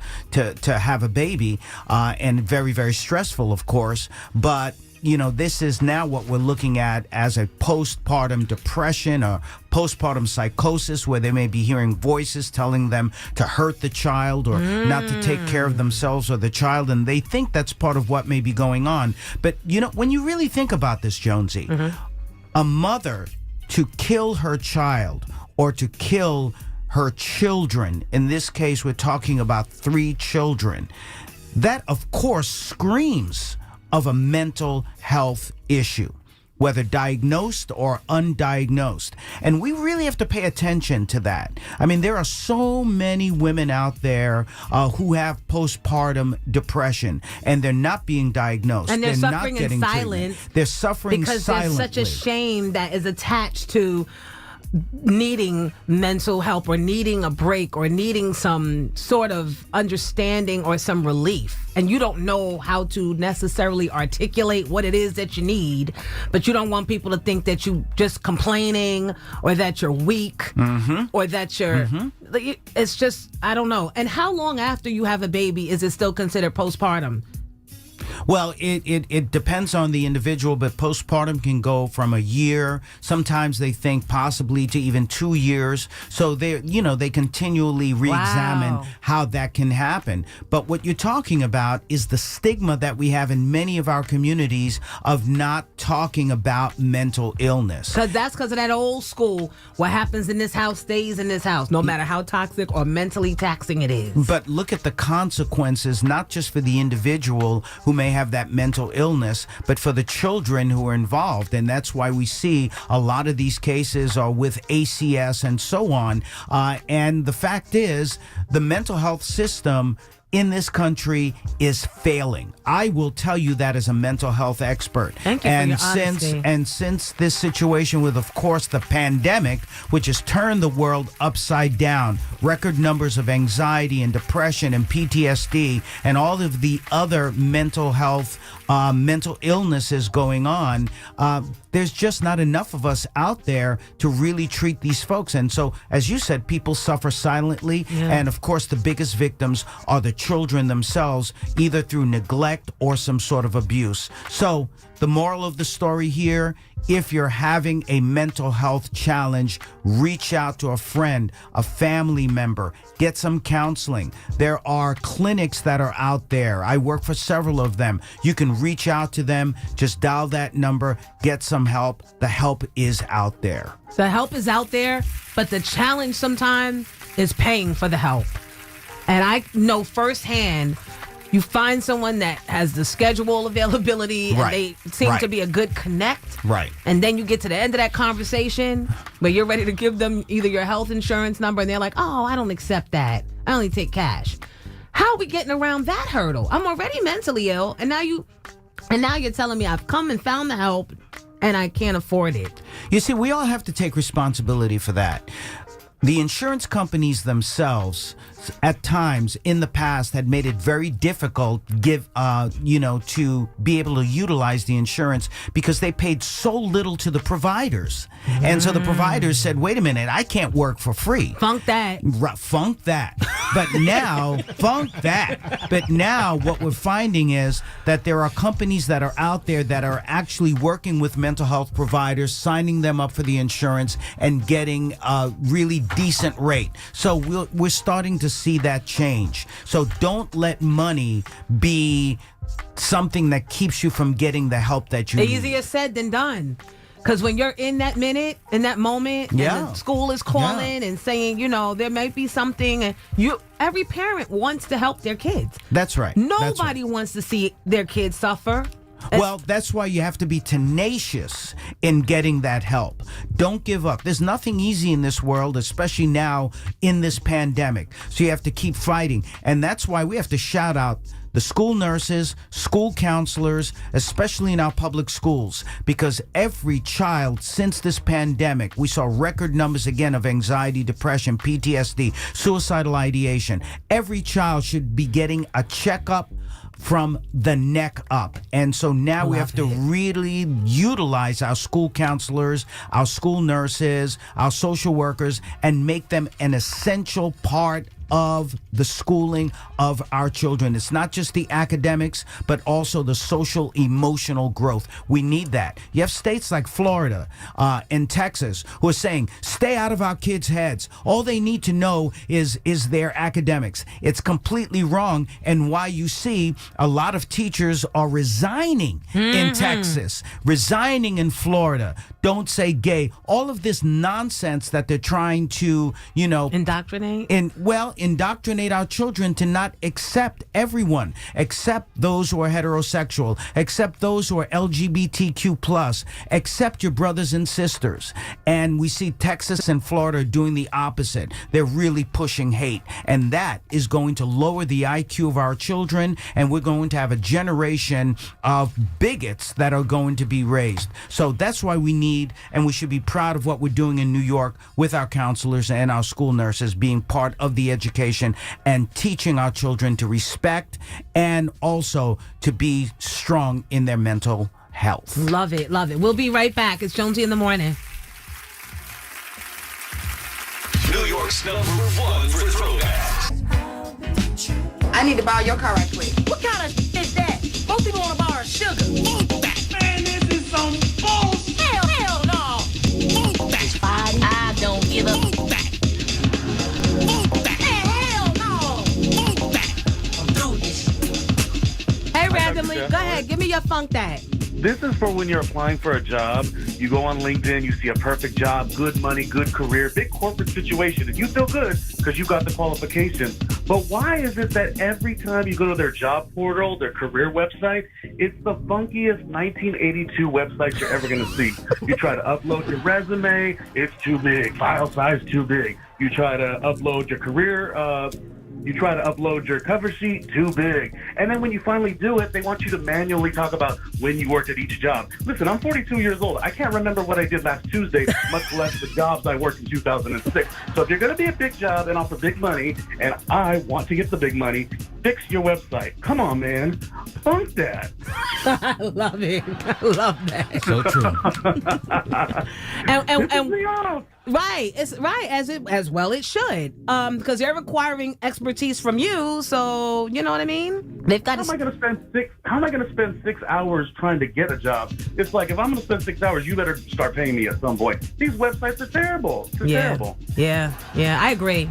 have a baby, and very, very stressful, of course. But this is now what we're looking at as a postpartum depression or postpartum psychosis, where they may be hearing voices telling them to hurt the child or not to take care of themselves or the child, and they think that's part of what may be going on. But when you really think about this, Jonesy, a mother to kill her child or to kill her children, in this case we're talking about 3 children, that of course screams of a mental health issue, whether diagnosed or undiagnosed. And we really have to pay attention to that. I mean, there are so many women out there who have postpartum depression, and they're not being diagnosed. And they're not suffering in getting silence. treatment. They're suffering because silently. there's such a shame that is attached to needing mental help or needing a break or needing some sort of understanding or some relief, and you don't know how to necessarily articulate what it is that you need, but you don't want people to think that you just complaining or that you're weak or that you're it's just, I don't know. And how long after you have a baby is it still considered postpartum? Well, it depends on the individual, but postpartum can go from a year. Sometimes they think possibly to even 2 years. So they continually re-examine how that can happen. But what you're talking about is the stigma that we have in many of our communities of not talking about mental illness. Because of that old school, what happens in this house stays in this house, no matter how toxic or mentally taxing it is. But look at the consequences, not just for the individual who may have that mental illness, but for the children who are involved. And that's why we see a lot of these cases are with ACS and so on. And the fact is, the mental health system in this country is failing. I will tell you that as a mental health expert. Thank you for your honesty. Since this situation with, of course, the pandemic, which has turned the world upside down, record numbers of anxiety and depression and PTSD and all of the other mental health, mental illnesses going on, there's just not enough of us out there to really treat these folks. And so, as you said, people suffer silently. Yeah. And of course, the biggest victims are the children themselves, either through neglect or some sort of abuse. So the moral of the story here, if you're having a mental health challenge, reach out to a friend, a family member, get some counseling. There are clinics that are out there. I work for several of them. You can reach out to them, just dial that number, get some help. The help is out there. The help is out there, but the challenge sometimes is paying for the help. And I know firsthand, you find someone that has the schedule availability and they seem to be a good connect. Right. And then you get to the end of that conversation where you're ready to give them either your health insurance number and they're like, oh, I don't accept that. I only take cash. How are we getting around that hurdle? I'm already mentally ill, and now you're telling me I've come and found the help and I can't afford it. You see, we all have to take responsibility for that. The insurance companies themselves, at times in the past, had made it very difficult to be able to utilize the insurance because they paid so little to the providers. And so the providers said, wait a minute, I can't work for free. Funk that. Funk that. But now, funk that. But now what we're finding is that there are companies that are out there that are actually working with mental health providers, signing them up for the insurance and getting a really decent rate. So we're starting to see that change. So don't let money be something that keeps you from getting the help that you need. Easier said than done. Because when you're in that minute, in that moment, and the school is calling and saying, there might be something, and every parent wants to help their kids. That's right. Nobody wants to see their kids suffer. Well, that's why you have to be tenacious in getting that help. Don't give up. There's nothing easy in this world, especially now in this pandemic. So you have to keep fighting. And that's why we have to shout out the school nurses, school counselors, especially in our public schools, because every child since this pandemic, we saw record numbers again of anxiety, depression, PTSD, suicidal ideation. Every child should be getting a checkup from the neck up. And so now we have to really utilize our school counselors, our school nurses, our social workers, and make them an essential part of the schooling of our children. It's not just the academics, but also the social, emotional growth. We need that. You have states like Florida and Texas who are saying, stay out of our kids' heads. All they need to know is their academics. It's completely wrong, and why you see a lot of teachers are resigning in Texas, resigning in Florida. Don't say gay. All of this nonsense that they're trying to, indoctrinate our children to not accept everyone, accept those who are heterosexual, accept those who are LGBTQ+, accept your brothers and sisters. And we see Texas and Florida doing the opposite. They're really pushing hate. And that is going to lower the IQ of our children, and we're going to have a generation of bigots that are going to be raised. So that's why we need, and we should be proud of what we're doing in New York with our counselors and our school nurses being part of the education and teaching our children to respect and also to be strong in their mental health. Love it, love it. We'll be right back. It's Jonesy in the Morning. New York's #1 for throwbacks. I need to borrow your car right quick. What kind of is that? Most people want to borrow sugar. Man, this is some bullshit. Hell no. I don't give up. Hey, randomly, go ahead. Give me your funk that. This is for when you're applying for a job. You go on LinkedIn, you see a perfect job, good money, good career, big corporate situation, and you feel good because you got the qualifications. But why is it that every time you go to their job portal, their career website, it's the funkiest 1982 website you're ever going to see? You try to upload your resume, it's too big, file size too big. You try to upload your career, you try to upload your cover sheet, too big. And then when you finally do it, they want you to manually talk about when you worked at each job. Listen, I'm 42 years old. I can't remember what I did last Tuesday, much less the jobs I worked in 2006. So if you're going to be a big job and offer big money, and I want to get the big money, fix your website. Come on, man. Funk that. I love it. I love that. So true. and right, it's right as well it should. Because they're requiring expertise from you, so you know what I mean? They've got How am I going to spend 6 hours trying to get a job? It's like, if I'm going to spend 6 hours, you better start paying me at some point. These websites are terrible. They're terrible. Yeah, I agree.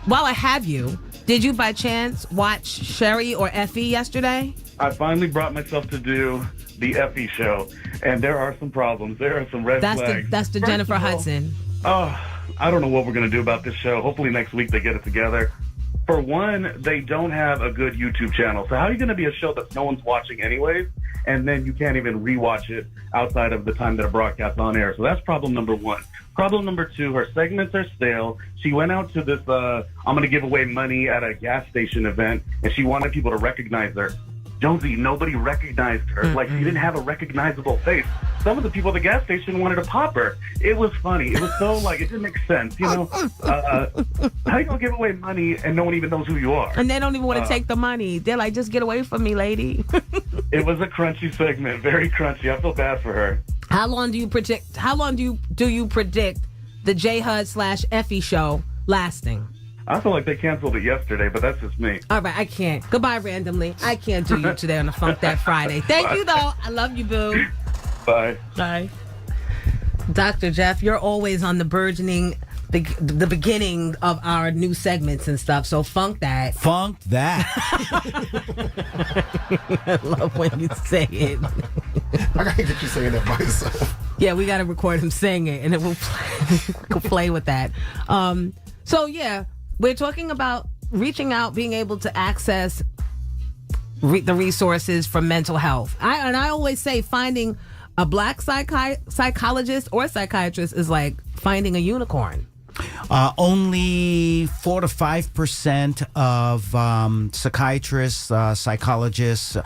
While I have you, did you by chance watch Sherry or Effie yesterday? I finally brought myself to do the Effie show, and there are some problems. There are some red flags. That's the Jennifer Hudson. Oh, I don't know what we're going to do about this show. Hopefully next week they get it together. For one, they don't have a good YouTube channel. So how are you going to be a show that no one's watching anyways, and then you can't even rewatch it outside of the time that it broadcasts on air? So that's problem number one. Problem number two, her segments are stale. She went out to this I'm going to give away money at a gas station event, and she wanted people to recognize her. Jonesy, nobody recognized her. Like, she didn't have a recognizable face. Some of the people at the gas station wanted to pop her. It was funny. It was so, like, it didn't make sense, you know? How you gonna give away money and no one even knows who you are? And they don't even want to take the money. They're like, just get away from me, lady. It was a crunchy segment, very crunchy. I feel bad for her. How long do you predict the J Hud / Effie show lasting? I feel like they canceled it yesterday, but that's just me. All right, I can't. Goodbye, randomly. I can't do you today on the Funk That Friday. Thank you, though. I love you, boo. Bye. Bye. Dr. Jeff, you're always on the burgeoning, the beginning of our new segments and stuff, so funk that. Funk that. I love when you say it. I gotta get you saying that by yourself. Yeah, we gotta record him saying it, and it will play with that. So, yeah, we're talking about reaching out, being able to access the resources for mental health. I always say finding a black psychologist or psychiatrist is like finding a unicorn. Only 4 to 5% of psychiatrists, psychologists,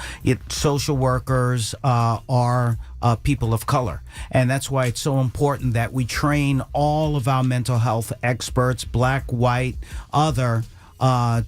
social workers are people of color. And that's why it's so important that we train all of our mental health experts, black, white, other,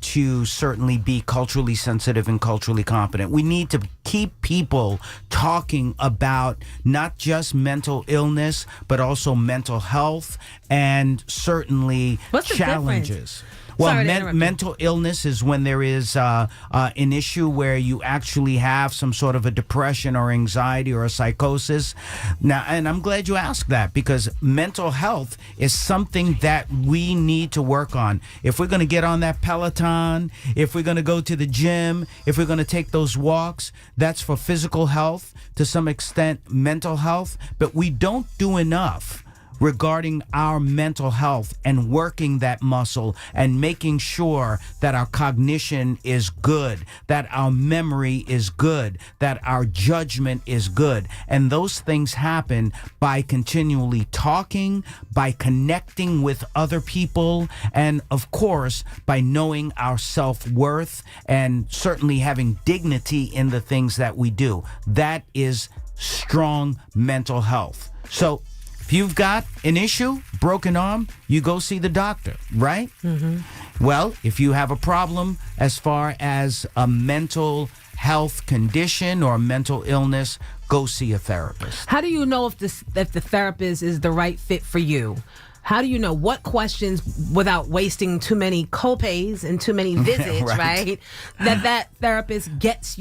to certainly be culturally sensitive and culturally competent. We need to keep people talking about not just mental illness, but also mental health and certainly challenges. Well, mental illness is when there is an issue where you actually have some sort of a depression or anxiety or a psychosis. Now, and I'm glad you asked that, because mental health is something that we need to work on. If we're going to get on that Peloton, if we're going to go to the gym, if we're going to take those walks, that's for physical health, to some extent mental health, but we don't do enough regarding our mental health and working that muscle and making sure that our cognition is good, that our memory is good, that our judgment is good. And those things happen by continually talking, by connecting with other people, and of course, by knowing our self-worth and certainly having dignity in the things that we do. That is strong mental health. So if you've got an issue, broken arm, you go see the doctor, right? Mm-hmm. Well, if you have a problem as far as a mental health condition or mental illness, go see a therapist. How do you know if the therapist is the right fit for you? How do you know what questions, without wasting too many copays and too many visits, right? That therapist gets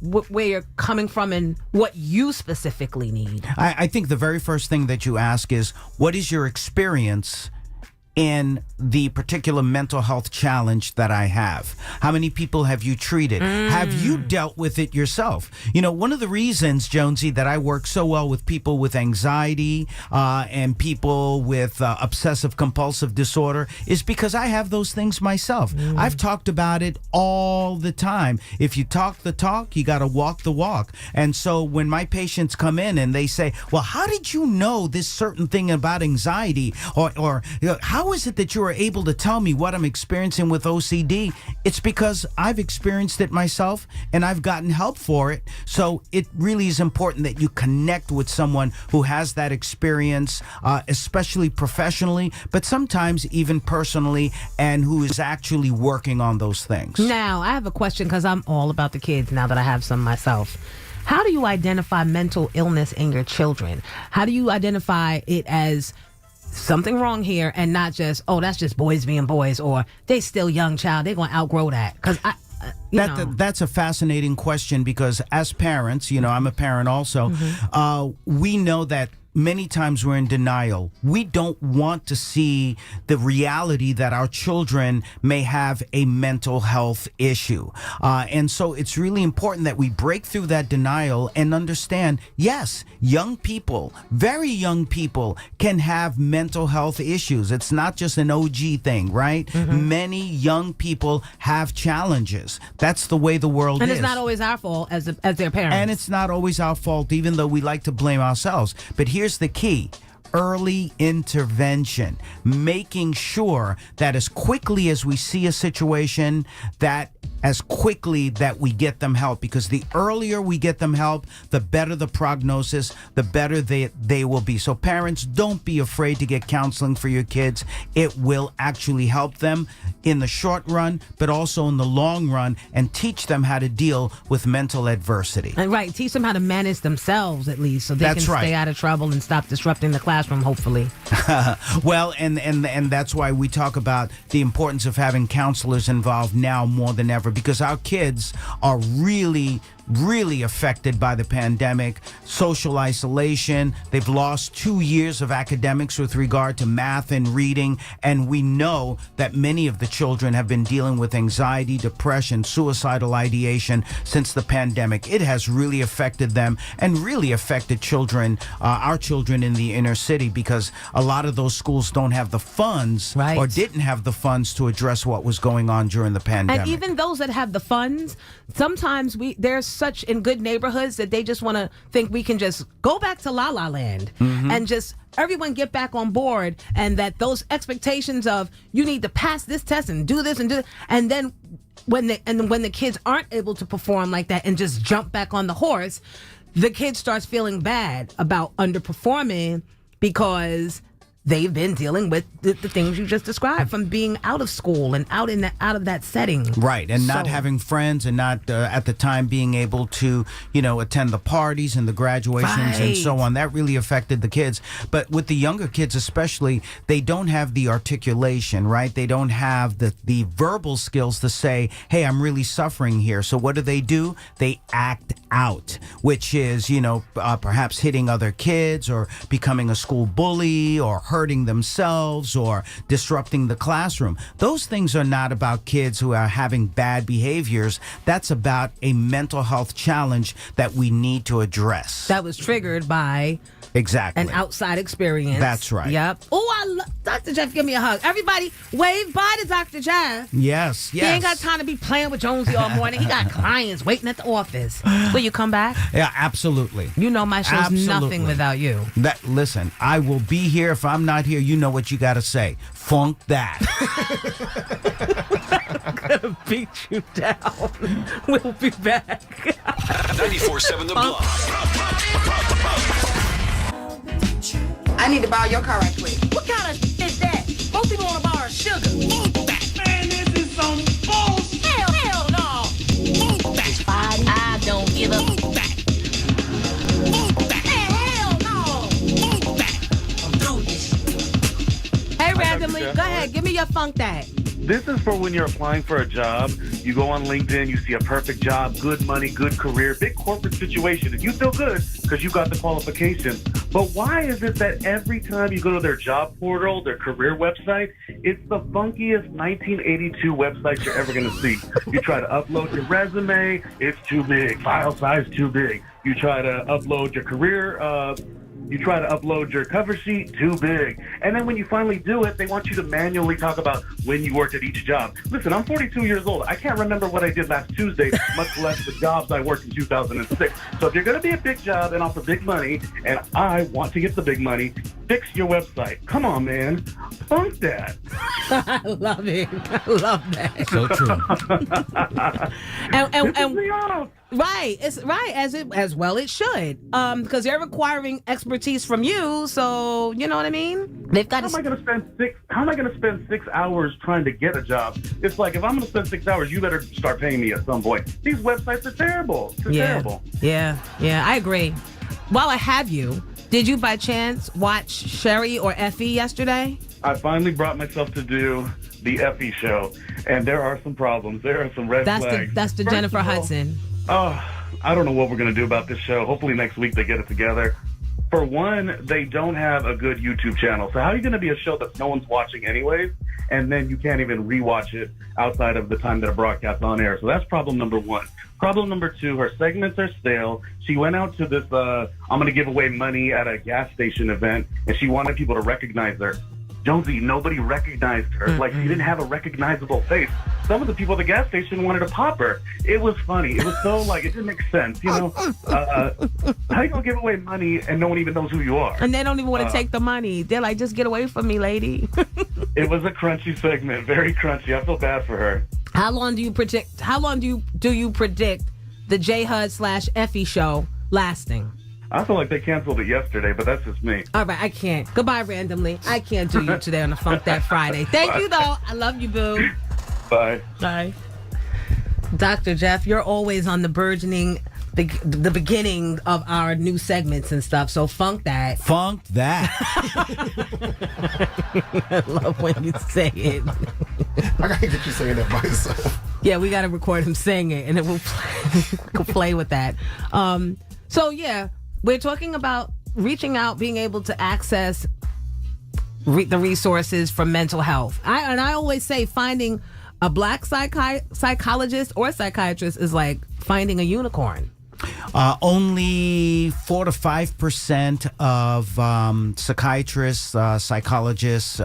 where you're coming from and what you specifically need. I think the very first thing that you ask is, what is your experience in the particular mental health challenge that I have? How many people have you treated? Have you dealt with it yourself? You know, one of the reasons, Jonesy, that I work so well with people with anxiety and people with obsessive compulsive disorder is because I have those things myself. I've talked about it all the time. If you talk the talk, you got to walk the walk. And so when my patients come in and they say, well, how did you know this certain thing about anxiety? Or you know, how is it that you are able to tell me what I'm experiencing with OCD? It's because I've experienced it myself and I've gotten help for it. So it really is important that you connect with someone who has that experience, especially professionally, but sometimes even personally, and who is actually working on those things. Now, I have a question, because I'm all about the kids now that I have some myself. How do you identify mental illness in your children? How do you identify it as something wrong here and not just, oh, that's just boys being boys, or they still young child, they're going to outgrow that? Because that's a fascinating question, because as parents, you know, I'm a parent also, we know that many times we're in denial. We don't want to see the reality that our children may have a mental health issue. And so it's really important that we break through that denial and understand, yes, young people, very young people can have mental health issues. It's not just an OG thing, right? Many young people have challenges. That's the way the world is. And it's not always our fault as their parents. And it's not always our fault, even though we like to blame ourselves. But here's the key: early intervention, making sure that as quickly as we see a situation that as quickly that we get them help, because the earlier we get them help, the better the prognosis, the better they will be. So parents, don't be afraid to get counseling for your kids. It will actually help them in the short run, but also in the long run, and teach them how to deal with mental adversity. And right, teach them how to manage themselves at least, so they That's can right. stay out of trouble and stop disrupting the classroom, hopefully. Well, and that's why we talk about the importance of having counselors involved now more than ever, because our kids are really affected by the pandemic. Social isolation. They've lost 2 years of academics with regard to math and reading, and we know that many of the children have been dealing with anxiety, depression, suicidal ideation since the pandemic. It has really affected them, and really affected children, our children in the inner city, because a lot of those schools don't have the funds, Right. or didn't have the funds to address what was going on during the pandemic. And even those that have the funds, sometimes there's such in good neighborhoods that they just want to think we can just go back to La La Land and just everyone get back on board, and that those expectations of you need to pass this test and do this and do, and then when the kids aren't able to perform like that and just jump back on the horse, the kid starts feeling bad about underperforming because they've been dealing with the things you just described from being out of school and out of that setting. Right, and not So- having friends, and not at the time being able to, attend the parties and the graduations and so Right. on. That really affected the kids. But with the younger kids especially, they don't have the articulation, right? They don't have the verbal skills to say, hey, I'm really suffering here. So what do? They act out, which is, perhaps hitting other kids, or becoming a school bully, or hurting themselves, or disrupting the classroom. Those things are not about kids who are having bad behaviors. That's about a mental health challenge that we need to address. That was triggered by Exactly. an outside experience. That's right. Yep. Oh, Dr. Jeff, give me a hug. Everybody, wave bye to Dr. Jeff. Yes, He ain't got time to be playing with Jonesy all morning. He got clients waiting at the office. Will you come back? Yeah, absolutely. You know my show's Absolutely. nothing without you. Listen, I will be here. If I'm not here, you know what you got to say. Funk that. I'm gonna beat you down. We'll be back. 94.7 The Block. I need to borrow your car right quick. What kind of is that? Most people want to borrow sugar. Man, this is some bullshit. Hell no. It's Friday. I don't give a hell no. I'm through this. Hey, randomly, go ahead. Give me your funk that. This is for when you're applying for a job. You go on LinkedIn, you see a perfect job, good money, good career, big corporate situation, and you feel good because you got the qualifications. But why is it that every time you go to their job portal, their career website, it's the funkiest 1982 website you're ever going to see? You try to upload your resume, it's too big, file size too big. You try to upload your career, you try to upload your cover sheet, too big. And then when you finally do it, they want you to manually talk about when you worked at each job. Listen, I'm 42 years old. I can't remember what I did last Tuesday, much less the jobs I worked in 2006. So if you're going to be a big job and offer big money, and I want to get the big money, fix your website. Come on, man. Funk that. I love it. I love that. So true. and right, it's right as well it should, because they're requiring expertise from you. So you know what I mean. They've got. How am I going to spend 6 hours trying to get a job? It's like if I'm going to spend 6 hours, you better start paying me at some point. These websites are terrible. They're terrible. Yeah, I agree. While I have you, did you by chance watch Sherry or Effie yesterday? I finally brought myself to do the Effie show, and there are some problems. There are some red flags. That's the First Jennifer of all, Hudson. Oh, I don't know what we're going to do about this show. Hopefully next week they get it together. For one, they don't have a good YouTube channel. So how are you going to be a show that no one's watching anyways, and then you can't even rewatch it outside of the time that it broadcasts on air? So that's problem number one. Problem number two, her segments are stale. She went out to this, I'm going to give away money at a gas station event, and she wanted people to recognize her. Jonesy, nobody recognized her. Like, she didn't have a recognizable face. Some of the people at the gas station wanted to pop her. It was funny. It was so, it didn't make sense, you know? How you going to give away money and no one even knows who you are? And they don't even want to take the money. They're like, just get away from me, lady. It was a crunchy segment, very crunchy. I feel bad for her. How long do you predict the J Hud / Effie show lasting? I feel like they canceled it yesterday, but that's just me. All right, I can't. Goodbye, randomly. I can't do you today on the Funk That Friday. Thank you, though. I love you, boo. Bye. Bye. Dr. Jeff, you're always on the burgeoning, the beginning of our new segments and stuff, so funk that. Funk that. I love when you say it. I gotta get you saying that by yourself. Yeah, we gotta record him saying it, and it will play with that. So yeah, we're talking about reaching out, being able to access the resources for mental health. I always say finding a black psychologist or psychiatrist is like finding a unicorn. Only 4 to 5% of psychiatrists, psychologists,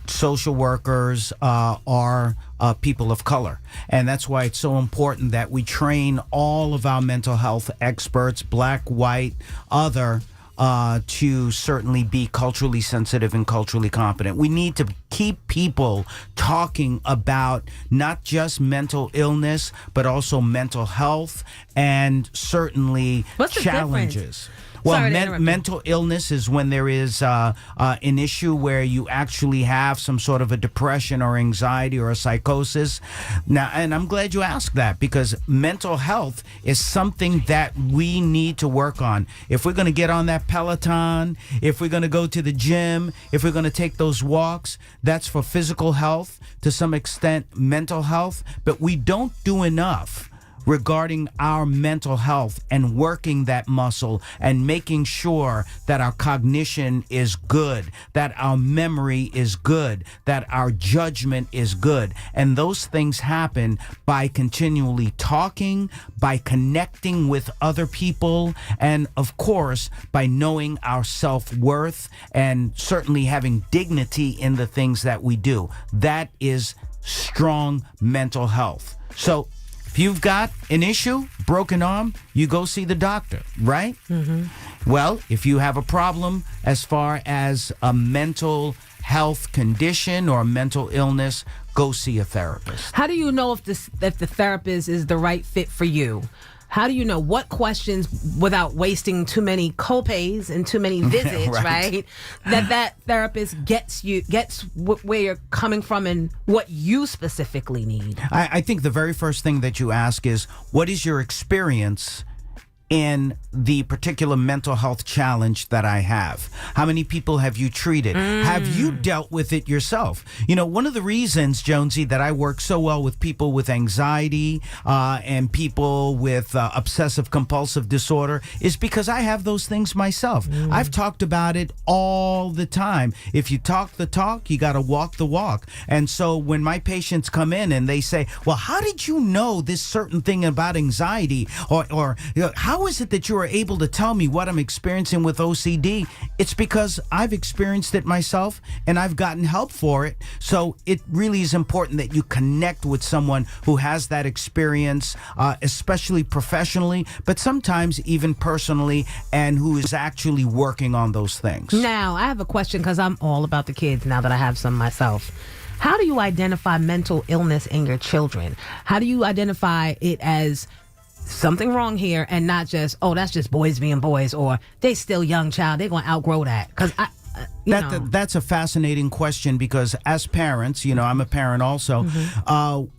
social workers are people of color. And that's why it's so important that we train all of our mental health experts, black, white, other, to certainly be culturally sensitive and culturally competent. We need to keep people talking about not just mental illness, but also mental health and certainly What's the challenges. difference? Well, Sorry to interrupt you. mental illness is when there is an issue where you actually have some sort of a depression or anxiety or a psychosis. Now, and I'm glad you asked that, because mental health is something that we need to work on. If we're going to get on that Peloton, if we're going to go to the gym, if we're going to take those walks, that's for physical health, to some extent mental health, but we don't do enough regarding our mental health and working that muscle and making sure that our cognition is good, that our memory is good, that our judgment is good. And those things happen by continually talking, by connecting with other people, and of course, by knowing our self-worth and certainly having dignity in the things that we do. That is strong mental health. So if you've got an issue, broken arm, you go see the doctor, right? Mm-hmm. Well, if you have a problem as far as a mental health condition or a mental illness, go see a therapist. How do you know if the therapist is the right fit for you? How do you know what questions, without wasting too many copays and too many visits, right? That therapist gets where you're coming from and what you specifically need. I think the very first thing that you ask is, what is your experience in the particular mental health challenge that I have? How many people have you treated? Have you dealt with it yourself? You know, one of the reasons, Jonesy, that I work so well with people with anxiety and people with obsessive compulsive disorder is because I have those things myself. I've talked about it all the time. If you talk the talk, you got to walk the walk. And so when my patients come in and they say, well, how did you know this certain thing about anxiety? Or you know, how is it that you are able to tell me what I'm experiencing with OCD? It's because I've experienced it myself and I've gotten help for it. So it really is important that you connect with someone who has that experience, especially professionally, but sometimes even personally, and who is actually working on those things. Now, I have a question, because I'm all about the kids now that I have some myself. How do you identify mental illness in your children? How do you identify it as something wrong here and not just, oh, that's just boys being boys, or they still young child, they're going to outgrow that? Because that's a fascinating question, because as parents, you know, I'm a parent also,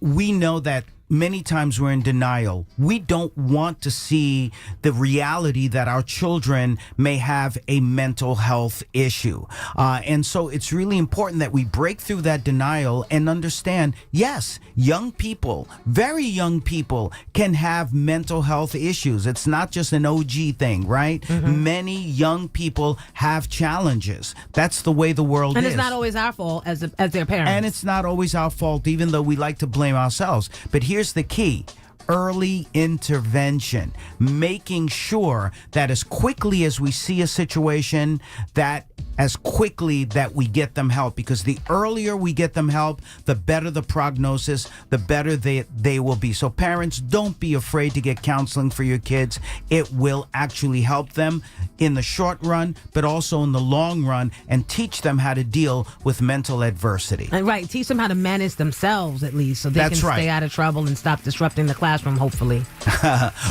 we know that many times we're in denial. We don't want to see the reality that our children may have a mental health issue. And so it's really important that we break through that denial and understand, yes, young people, very young people can have mental health issues. It's not just an OG thing, right? Many young people have challenges. That's the way the world is. And it's not always our fault as their parents. And it's not always our fault, even though we like to blame ourselves. But here's the key. early intervention, making sure that as quickly as we see a situation, that as quickly that we get them help, because the earlier we get them help, the better the prognosis, the better they will be. So parents, don't be afraid to get counseling for your kids. It will actually help them in the short run, but also in the long run, and teach them how to deal with mental adversity. And right, teach them how to manage themselves at least, so they That's can right. stay out of trouble and stop disrupting the classroom, hopefully.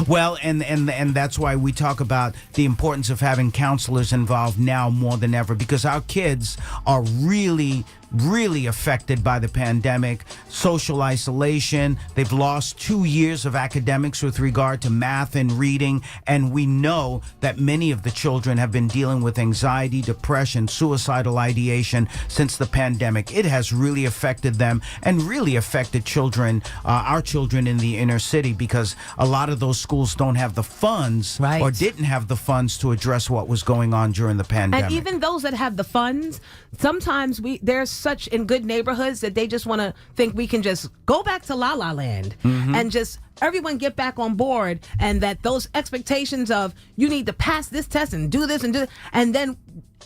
Well, and that's why we talk about the importance of having counselors involved now more than ever, because our kids are really affected by the pandemic. Social isolation. They've lost 2 years of academics with regard to math and reading, and we know that many of the children have been dealing with anxiety, depression, suicidal ideation since the pandemic. It has really affected them and really affected children, our children in the inner city, because a lot of those schools don't have the funds or didn't have the funds to address what was going on during the pandemic. And even those that have the funds, sometimes there's such in good neighborhoods that they just want to think we can just go back to La La Land and just everyone get back on board, and that those expectations of you need to pass this test and do this and do, and then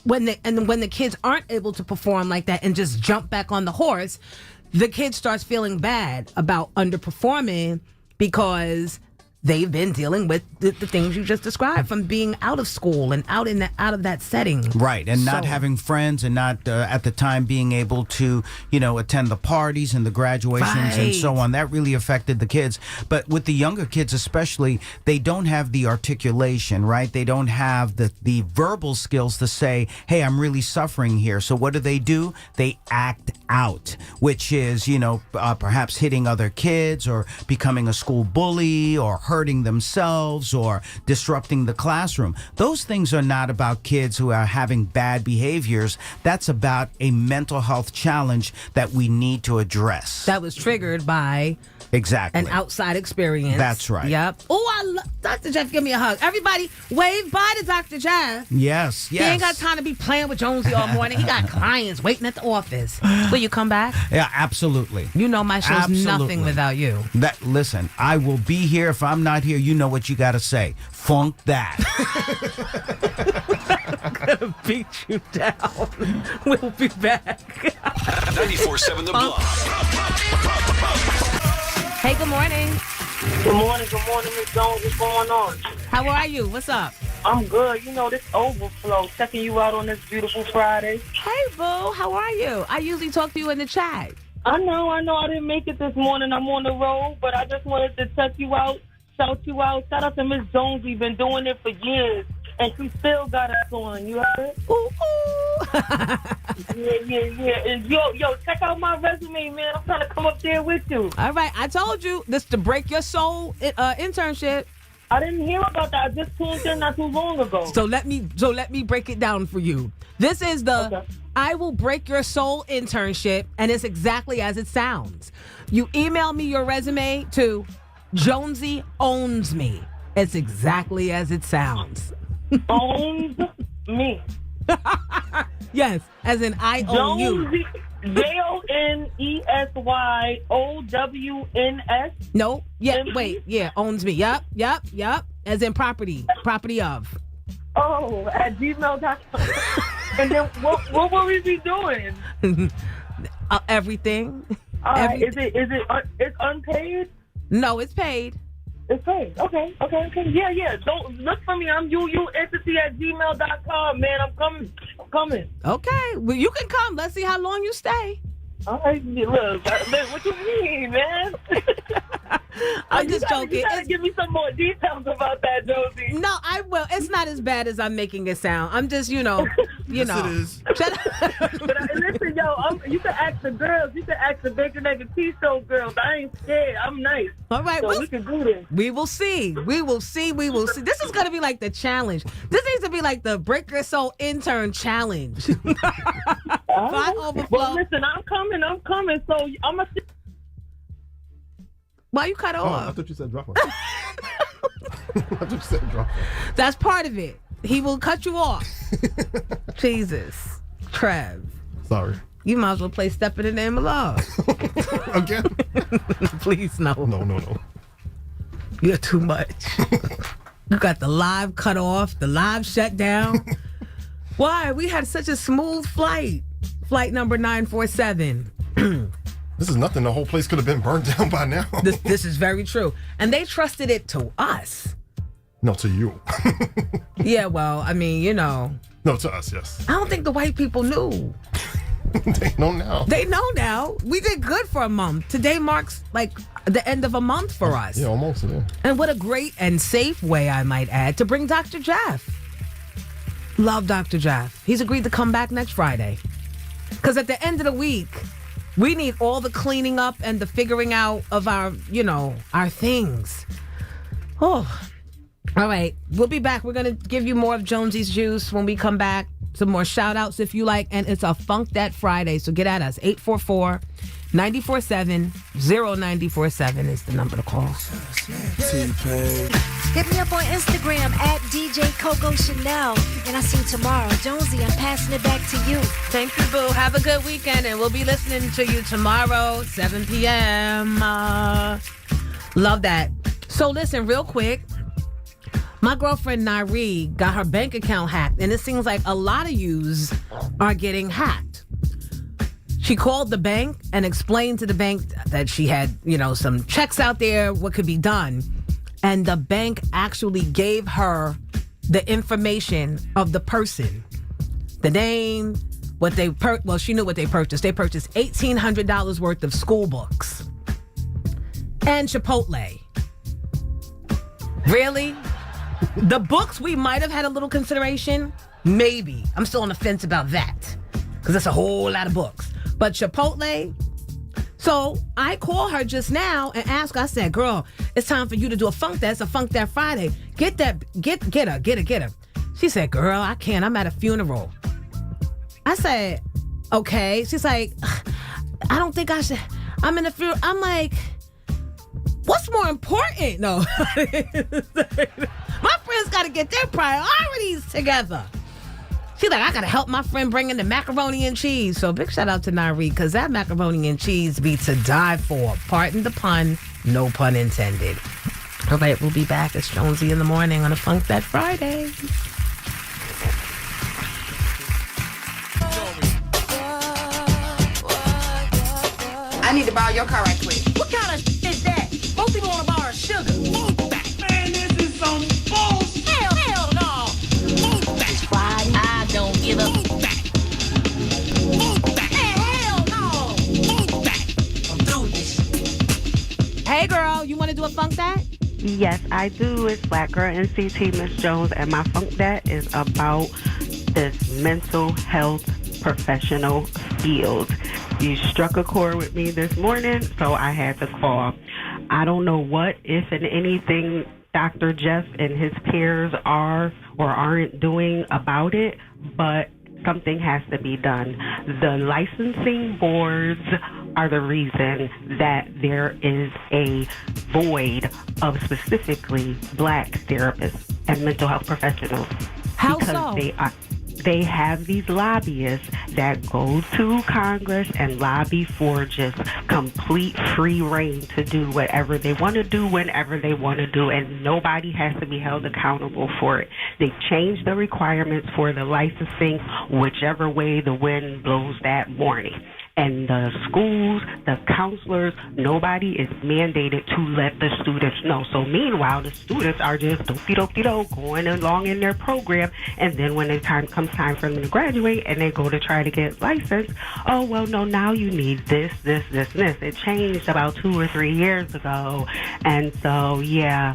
when the kids aren't able to perform like that and just jump back on the horse, the kid starts feeling bad about underperforming because they've been dealing with the things you just described from being out of school and out of that setting. Right, and not having friends, and not at the time being able to, attend the parties and the graduations and so on. That really affected the kids. But with the younger kids especially, they don't have the articulation, right? They don't have the verbal skills to say, hey, I'm really suffering here. So what do? They act out, which is, perhaps hitting other kids or becoming a school bully or hurting themselves or disrupting the classroom. Those things are not about kids who are having bad behaviors. That's about a mental health challenge that we need to address. That was triggered by exactly an outside experience. That's right. Yep. Oh, Dr. Jeff, give me a hug. Everybody, wave bye to Dr. Jeff. Yes. He ain't got time to be playing with Jonesy all morning. He got clients waiting at the office. Will you come back? Yeah, absolutely. You know my show's nothing without you. Listen, I will be here. If I'm not here, you know what you got to say. Funk that. I'm gonna beat you down. We'll be back. 94.7 The Block. Hey, good morning. Good morning, Miss Jones. What's going on? How are you? What's up? I'm good. This overflow, checking you out on this beautiful Friday. Hey, boo. How are you? I usually talk to you in the chat. I know. I didn't make it this morning. I'm on the road, but I just wanted to check you out, shout you out. Shout out to Miss Jonesy. Been doing it for years, and she still got us on. You heard? Ooh. Yeah. And yo, check out my resume, man. I'm trying to come up there with you. All right. I told you this to break your soul internship. I didn't hear about that. I just tuned in not too long ago. So let me break it down for you. This is the I Will Break Your Soul internship, and it's exactly as it sounds. You email me your resume to Jonesy Owns Me. It's exactly as it sounds. Owns me. Yes, as in I own you. JONESYOWNS. No, yeah, wait, yeah, owns me. Yep. As in property of. Oh, at gmail.com. And then what will we be doing? Everything. Everything. Is it it's unpaid? No, it's paid. It's paid. Okay. Yeah. Don't look for me. I'm entity at gmail.com, man. I'm coming. Okay. Well, you can come. Let's see how long you stay. All right. Look, what you mean, man? I'm just joking. You gotta give me some more details about that, Josie. No, I will. It's not as bad as I'm making it sound. I'm just, you know. Yes, it is. Shut up. But listen, you can ask the girls. You can ask the Bacon Egg and Cheese Show girls. I ain't scared. I'm nice. All right. So we can do this. We will see. This is going to be like the challenge. This needs to be like the Break Your Soul intern challenge. Well, listen, I'm coming. So I'm going to... Why you cut off? I thought you said drop off. I thought you said drop off. That's part of it. He will cut you off. Jesus. Trev. Sorry. You might as well play Step in the Name of Love. Again? Please, no. No. You're too much. You got the live cut off, the live shut down. Why? We had such a smooth flight. Flight number 947. This is nothing. The whole place could have been burned down by now. This is very true. And they trusted it to us. No, to you. Yeah, well, I mean, you know. No, to us, yes. I don't think the white people knew. They know now. They know now. We did good for a month. Today marks like the end of a month for us. Yeah, almost, yeah. And what a great and safe way, I might add, to bring Dr. Jeff. Love Dr. Jeff. He's agreed to come back next Friday. Because at the end of the week, we need all the cleaning up and the figuring out of our, you know, our things. Oh, all right. We'll be back. We're going to give you more of Jonesy's juice when we come back. Some more shout outs if you like. And it's a Funk That Friday. So get at us. 844-947-0947 is the number to call. Hit me up on Instagram at DJ Coco Chanel. And I'll see you tomorrow. Jonesy, I'm passing it back to you. Thank you, boo. Have a good weekend. And we'll be listening to you tomorrow, 7 p.m. Love that. So listen, real quick. My girlfriend Nairi got her bank account hacked, and it seems like a lot of yous are getting hacked. She called the bank and explained to the bank that she had, you know, some checks out there, what could be done. And the bank actually gave her the information of the person, the name, what they well, she knew what they purchased. They purchased $1,800 worth of school books and Chipotle. Really? The books, we might have had a little consideration. Maybe. I'm still on the fence about that. Because that's a whole lot of books. But Chipotle. So I call her just now and ask her, I said, girl, it's time for you to do a Funk That. It's a Funk That Friday. Get her. She said, girl, I can't. I'm at a funeral. I said, okay. She's like, I don't think I should. I'm in a funeral. I'm like, what's more important? No. My friends got to get their priorities together. She's like, I got to help my friend bring in the macaroni and cheese. So big shout out to Nairi, because that macaroni and cheese be to die for. Pardon the pun, no pun intended. All right, we'll be back. It's Jonesy in the morning on a Funk That Friday. I need to borrow your car right quick. What kind of shit is that? Most people want to borrow sugar. Man, this is some bullshit. Hell no. It's Friday. I don't give up. Hell no. I'm through this. Hey, girl, you want to do a Funk That? Yes, I do. It's Black Girl NCT Miss Jones, and my Funk That is about this mental health professional field. You struck a chord with me this morning, so I had to call. I don't know what, if and anything, Dr. Jeff and his peers are or aren't doing about it, but something has to be done. The licensing boards are the reason that there is a void of specifically Black therapists and mental health professionals. How because so? They have these lobbyists that go to Congress and lobby for just complete free reign to do whatever they want to do whenever they want to do, and nobody has to be held accountable for it. They change the requirements for the licensing whichever way the wind blows that morning. And the schools, the counselors, nobody is mandated to let the students know. So meanwhile, the students are just do-de-do-de-do going along in their program. And then when the time comes time for them to graduate and they go to try to get licensed, oh, well, no, now you need this, this, this, and this. It changed about 2 or 3 years ago. And so, yeah,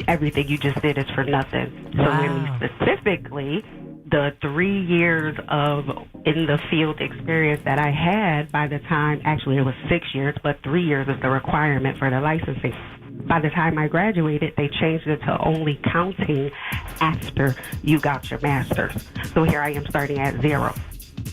everything you just did is for nothing. So when specifically, the 3 years of in the field experience that I had by the time, actually it was 6 years, but 3 years is the requirement for the licensing. By the time I graduated, they changed it to only counting after you got your master's. So here I am starting at 0.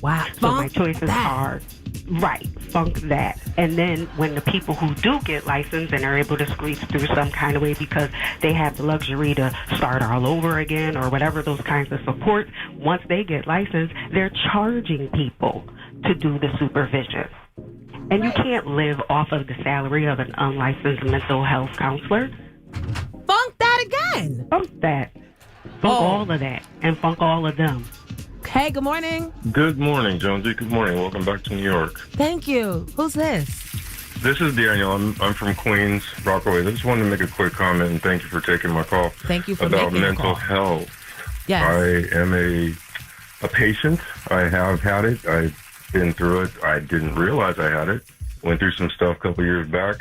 Wow. So my choices are, right, Funk That. And then when the people who do get licensed and are able to squeeze through some kind of way because they have the luxury to start all over again or whatever those kinds of support, once they get licensed, they're charging people to do the supervision. And you can't live off of the salary of an unlicensed mental health counselor. on? Funk that. Funk all of that. And funk all of them. Hey, good morning. Good morning, Jonesy. Good morning. Welcome back to New York. Thank you. Who's this? This is Daniel. I'm from Queens, Rockaway. I just wanted to make a quick comment and thank you for taking my call. Thank you for about making the mental call. health. Yes. I am a patient. I have had it. I've been through it. I didn't realize I had it. Went through some stuff a couple years back.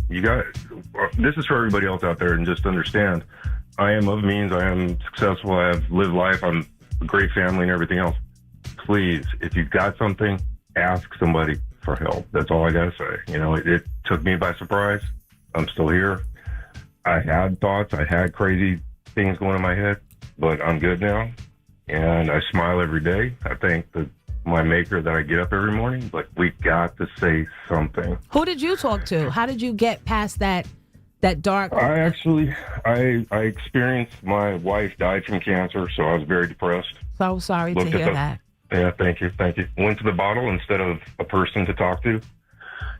This is for everybody else out there, and just understand, I am of means. I am successful. I have lived life. I'm a great family and everything else. Please, if you've got something, ask somebody for help. That's all I gotta say. It took me by surprise. I'm still here. I had thoughts. I had crazy things going in my head, but I'm good now, and I smile every day. I thank my maker that I get up every morning, but we got to say something. Who did you talk to? How did you get past that dark? I experienced, my wife died from cancer, so I was very depressed. So sorry to hear that. Yeah, thank you. Went to the bottle instead of a person to talk to.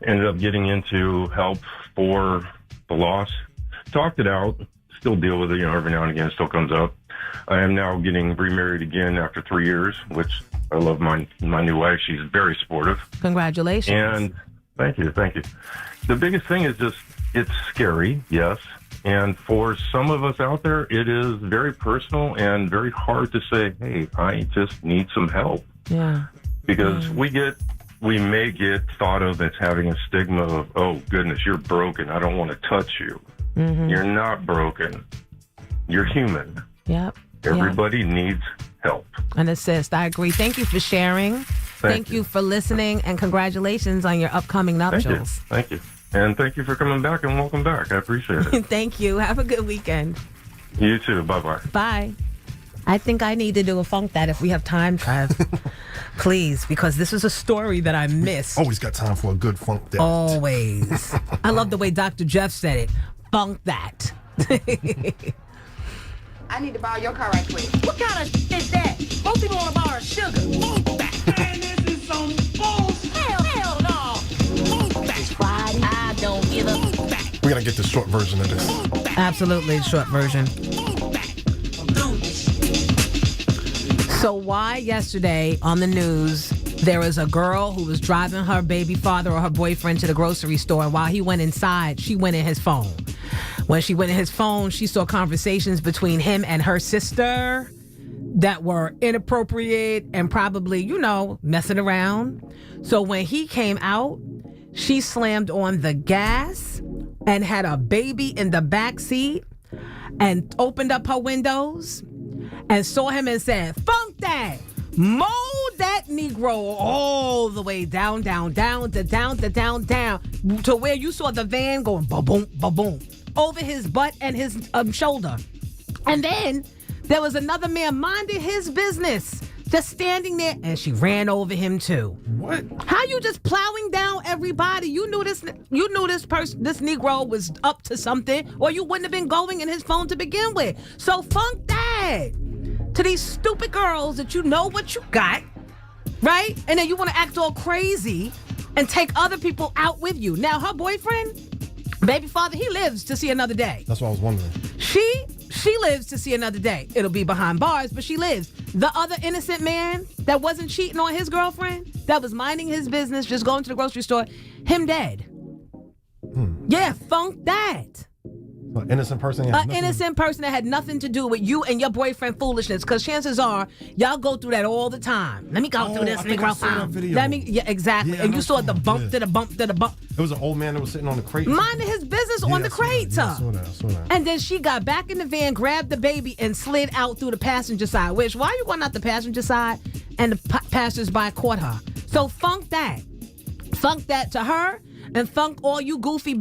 Ended up getting into help for the loss. Talked it out. Still deal with it, every now and again it still comes up. I am now getting remarried again after 3 years, which I love my new wife. She's very supportive. Congratulations. And thank you. The biggest thing is just, it's scary, yes. And for some of us out there, it is very personal and very hard to say, hey, I just need some help. Yeah. Because we may get thought of as having a stigma of, oh, goodness, you're broken. I don't want to touch you. Mm-hmm. You're not broken. You're human. Yep. Everybody needs help. An assist. I agree. Thank you for sharing. Thank you for listening, and congratulations on your upcoming nuptials. Thank you. And thank you for coming back, and welcome back. I appreciate it. Thank you. Have a good weekend. You too. Bye-bye. Bye. I think I need to do a funk that if we have time, Trev. Please, because this is a story that I missed. Always got time for a good funk that. Always. I love the way Dr. Jeff said it. Funk that. I need to borrow your car right quick. What kind of shit is that? Most people want to borrow sugar. Man, this is some bullshit. Hell no. It's Friday. I don't give a. We gotta get the short version of this. Absolutely, short version. So why yesterday on the news there was a girl who was driving her baby father or her boyfriend to the grocery store, and while he went inside, she went in his phone. When she went in his phone, she saw conversations between him and her sister that were inappropriate and probably, messing around. So when he came out, she slammed on the gas and had a baby in the back seat and opened up her windows and saw him and said, "Funk that! Mold that Negro all the way down to where you saw the van going ba-boom, ba-boom, over his butt and his shoulder." And then there was another man minding his business, just standing there, and she ran over him too. What? How you just plowing down everybody? You knew this person, this Negro was up to something, or you wouldn't have been going in his phone to begin with. So funk that to these stupid girls that you know what you got, right? And then you want to act all crazy and take other people out with you. Now her boyfriend, baby father, he lives to see another day. That's what I was wondering. She lives to see another day. It'll be behind bars, but she lives. The other innocent man that wasn't cheating on his girlfriend, that was minding his business, just going to the grocery store, him dead. Yeah, funk that. An innocent person? An innocent person that had nothing to do with you and your boyfriend foolishness, because chances are y'all go through that all the time. Let me go through this. I think I saw that video. Yeah, exactly. Yeah, and you saw the bump to the bump to the bump. It was an old man that was sitting on the crate. Minding his business on the crate. I saw that. And then she got back in the van, grabbed the baby, and slid out through the passenger side. Which, why are you going out the passenger side? And the passersby caught her. So funk that. Funk that to her, and funk all you goofy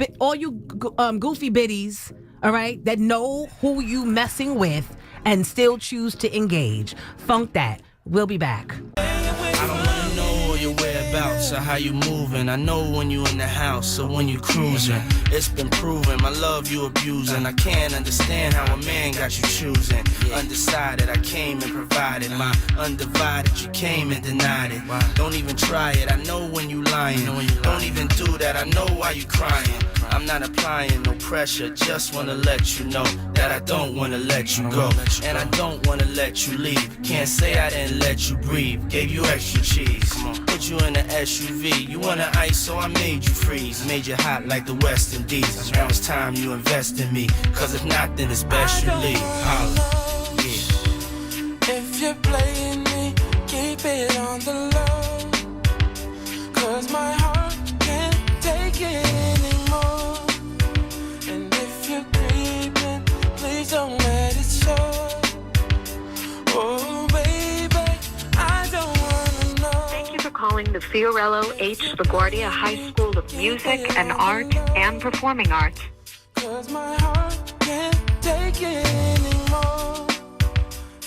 biddies, all right, that know who you messing with and still choose to engage. Funk that. We'll be back. I don't wanna know your whereabouts. so how you moving? I know when you in the house or when you cruising. It's been proven, my love you abusing. I can't understand how a man got you choosing. Undecided, I came and provided my undivided. You came and denied it. Don't even try it, I know when you lying. Don't even do that, I know why you crying. I'm not applying no pressure, just wanna let you know that I don't wanna let you go. And I don't wanna let you leave. Can't say I didn't let you breathe. Gave you extra cheese, put you in the SUV. You wanna ice, so I made you freeze. Made you hot like the West Indies. Now it's time you invest in me, cause if not, then it's best you leave. Holla. Yeah. If you're playing me, keep it on the low. Cause my heart can't take it anymore. And if you're creeping, please don't let it show. Oh baby, I don't wanna know. Thank you for calling the Fiorello H. LaGuardia High School of Music and Art and Performing Arts. Cause my heart can't take it anymore.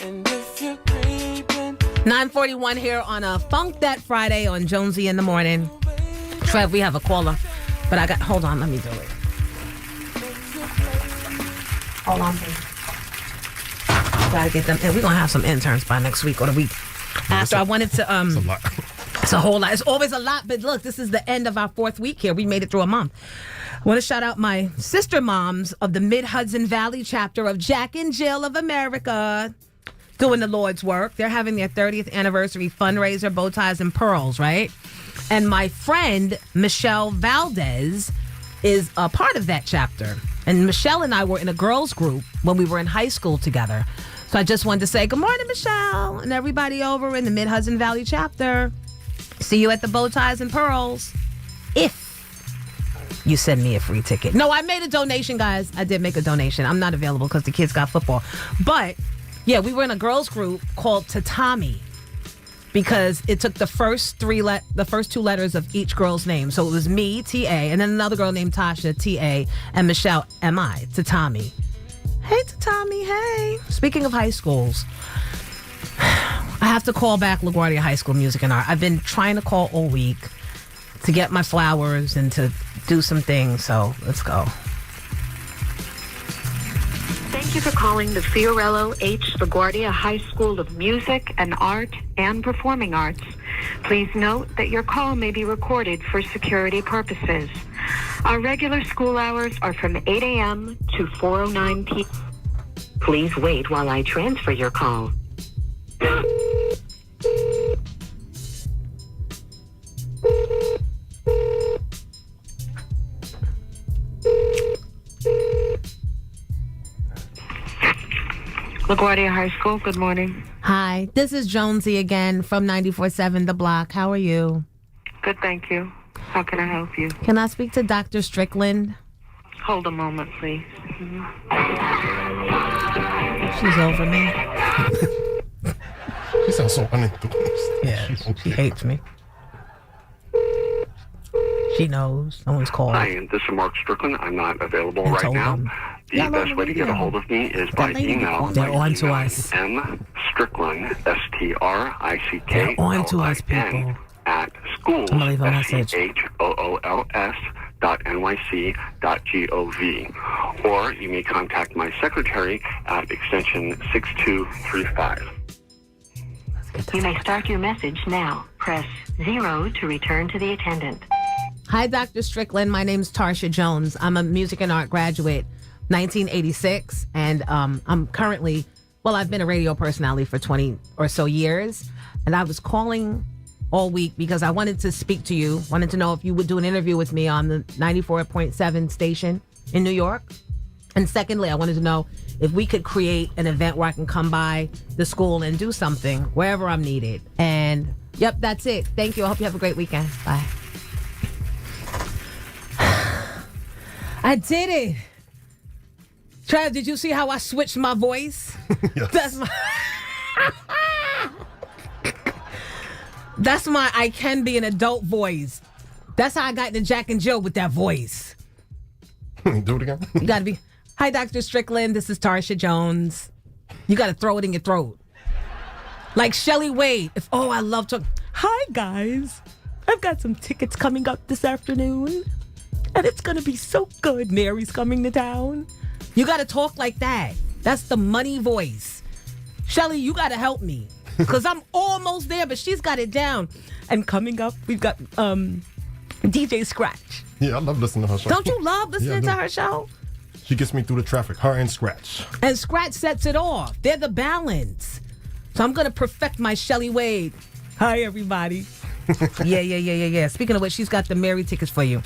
And if you're creeping, 9:41 here on a Funk That Friday on Jonesy in the Morning. Trev, we have a caller, but hold on, let me do it. Hold on, please. Gotta get them in. We're gonna have some interns by next week or the week after. I wanted to It's a lot. It's a whole lot. It's always a lot, but look, this is the end of our 4th week here. We made it through a month. I want to shout out my sister moms of the Mid-Hudson Valley chapter of Jack and Jill of America, doing the Lord's work. They're having their 30th anniversary fundraiser, Bow Ties and Pearls, right? And my friend, Michelle Valdez, is a part of that chapter. And Michelle and I were in a girls group when we were in high school together. So I just wanted to say good morning, Michelle, and everybody over in the Mid-Hudson Valley chapter. See you at the Bow Ties and Pearls if you send me a free ticket. No, I made a donation, guys. I did make a donation. I'm not available because the kids got football. But, yeah, we were in a girls group called Tatami because it took the first 2 letters of each girl's name. So it was me, T-A, and then another girl named Tasha, T-A, and Michelle, M-I, Tatami. Hey, Tatami, hey. Speaking of high schools, I have to call back LaGuardia High School Music and Art. I've been trying to call all week to get my flowers and to do some things, so let's go. Thank you for calling the Fiorello H. LaGuardia High School of Music and Art and Performing Arts. Please note that your call may be recorded for security purposes. Our regular school hours are from 8 a.m. to 4:09 p.m. Please wait while I transfer your call. LaGuardia High School, good morning. Hi, this is Jonesy again from 94.7 The Block. How are you? Good, thank you. How can I help you? Can I speak to Dr. Strickland? Hold a moment, please. She's over me. She sounds so unenthused. Yeah, she hates me. She knows. No one's called. Hi, this is Mark Strickland. I'm not available right now. The best way to get a hold of me is by email. They're on to us. M. Strickland, S-T-R-I-C-K. They're on to us, people. At schools, I'm gonna leave a message. SCHOOLS.NYC.gov. Or you may contact my secretary at extension 6235. You may start your message now. Press 0 to return to the attendant. Hi, Dr. Strickland. My name's Tarsha Jones. I'm a music and art graduate, 1986, and I'm currently, I've been a radio personality for 20 or so years, and I was calling all week because I wanted to speak to you, wanted to know if you would do an interview with me on the 94.7 station in New York. And secondly, I wanted to know if we could create an event where I can come by the school and do something wherever I'm needed. And yep, that's it. Thank you. I hope you have a great weekend. Bye. I did it. Trav, did you see how I switched my voice? Yes. That's my I can be an adult voice. That's how I got into Jack and Jill with that voice. Do it again. You gotta be, hi, Dr. Strickland. This is Tarsha Jones. You gotta throw it in your throat. Like Shelley Wade. I love to. Hi, guys. I've got some tickets coming up this afternoon, and it's gonna be so good. Mary's coming to town. You gotta talk like that. That's the money voice. Shelly, you gotta help me, because I'm almost there, but she's got it down. And coming up, we've got DJ Scratch. Yeah, I love listening to her show. Don't you love listening to her show? She gets me through the traffic, her and Scratch. And Scratch sets it off. They're the balance. So I'm going to perfect my Shelly Wade. Hi, everybody. Yeah. Speaking of which, she's got the Mary tickets for you.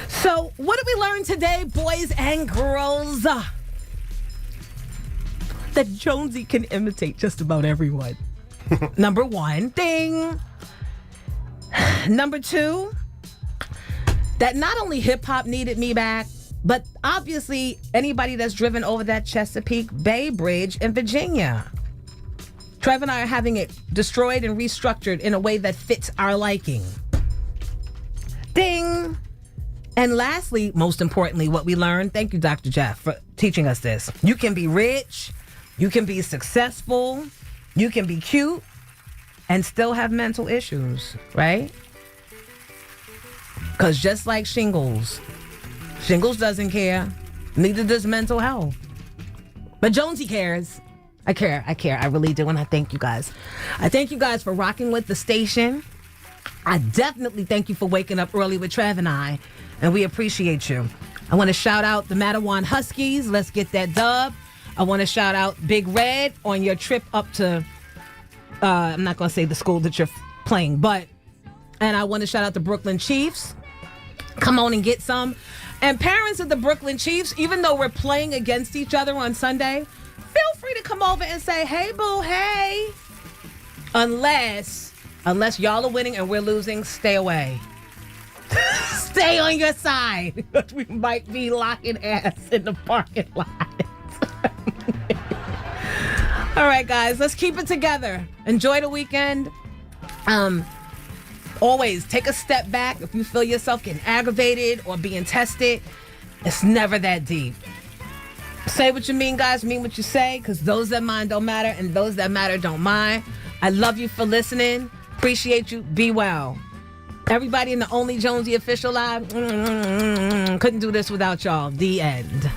So what did we learn today, boys and girls? That Jonesy can imitate just about everyone. Number one, ding. Number two, that not only hip-hop needed me back, but obviously anybody that's driven over that Chesapeake Bay Bridge in Virginia. Trev and I are having it destroyed and restructured in a way that fits our liking. Ding. And lastly, most importantly, what we learned, thank you, Dr. Jeff, for teaching us this. You can be rich, you can be successful, you can be cute, and still have mental issues, right? Because just like shingles doesn't care, neither does mental health. But Jonesy cares. I care. I really do, and I thank you guys. I thank you guys for rocking with the station. I definitely thank you for waking up early with Trev and I, and we appreciate you. I want to shout out the Matawan Huskies. Let's get that dub. I want to shout out Big Red on your trip up to, I'm not going to say the school that you're playing, and I want to shout out the Brooklyn Chiefs. Come on and get some. And parents of the Brooklyn Chiefs, even though we're playing against each other on Sunday, feel free to come over and say, hey, boo, hey. Unless y'all are winning and we're losing, stay away. Stay on your side, because we might be locking ass in the parking lot. All right, guys, let's keep it together. Enjoy the weekend. Always take a step back if you feel yourself getting aggravated or being tested. It's never that deep. Say what you mean, guys. Mean what you say, because those that mind don't matter, and those that matter don't mind. I love you for listening. Appreciate you. Be well. Everybody in the Only Jonesy Official Live, couldn't do this without y'all. The end.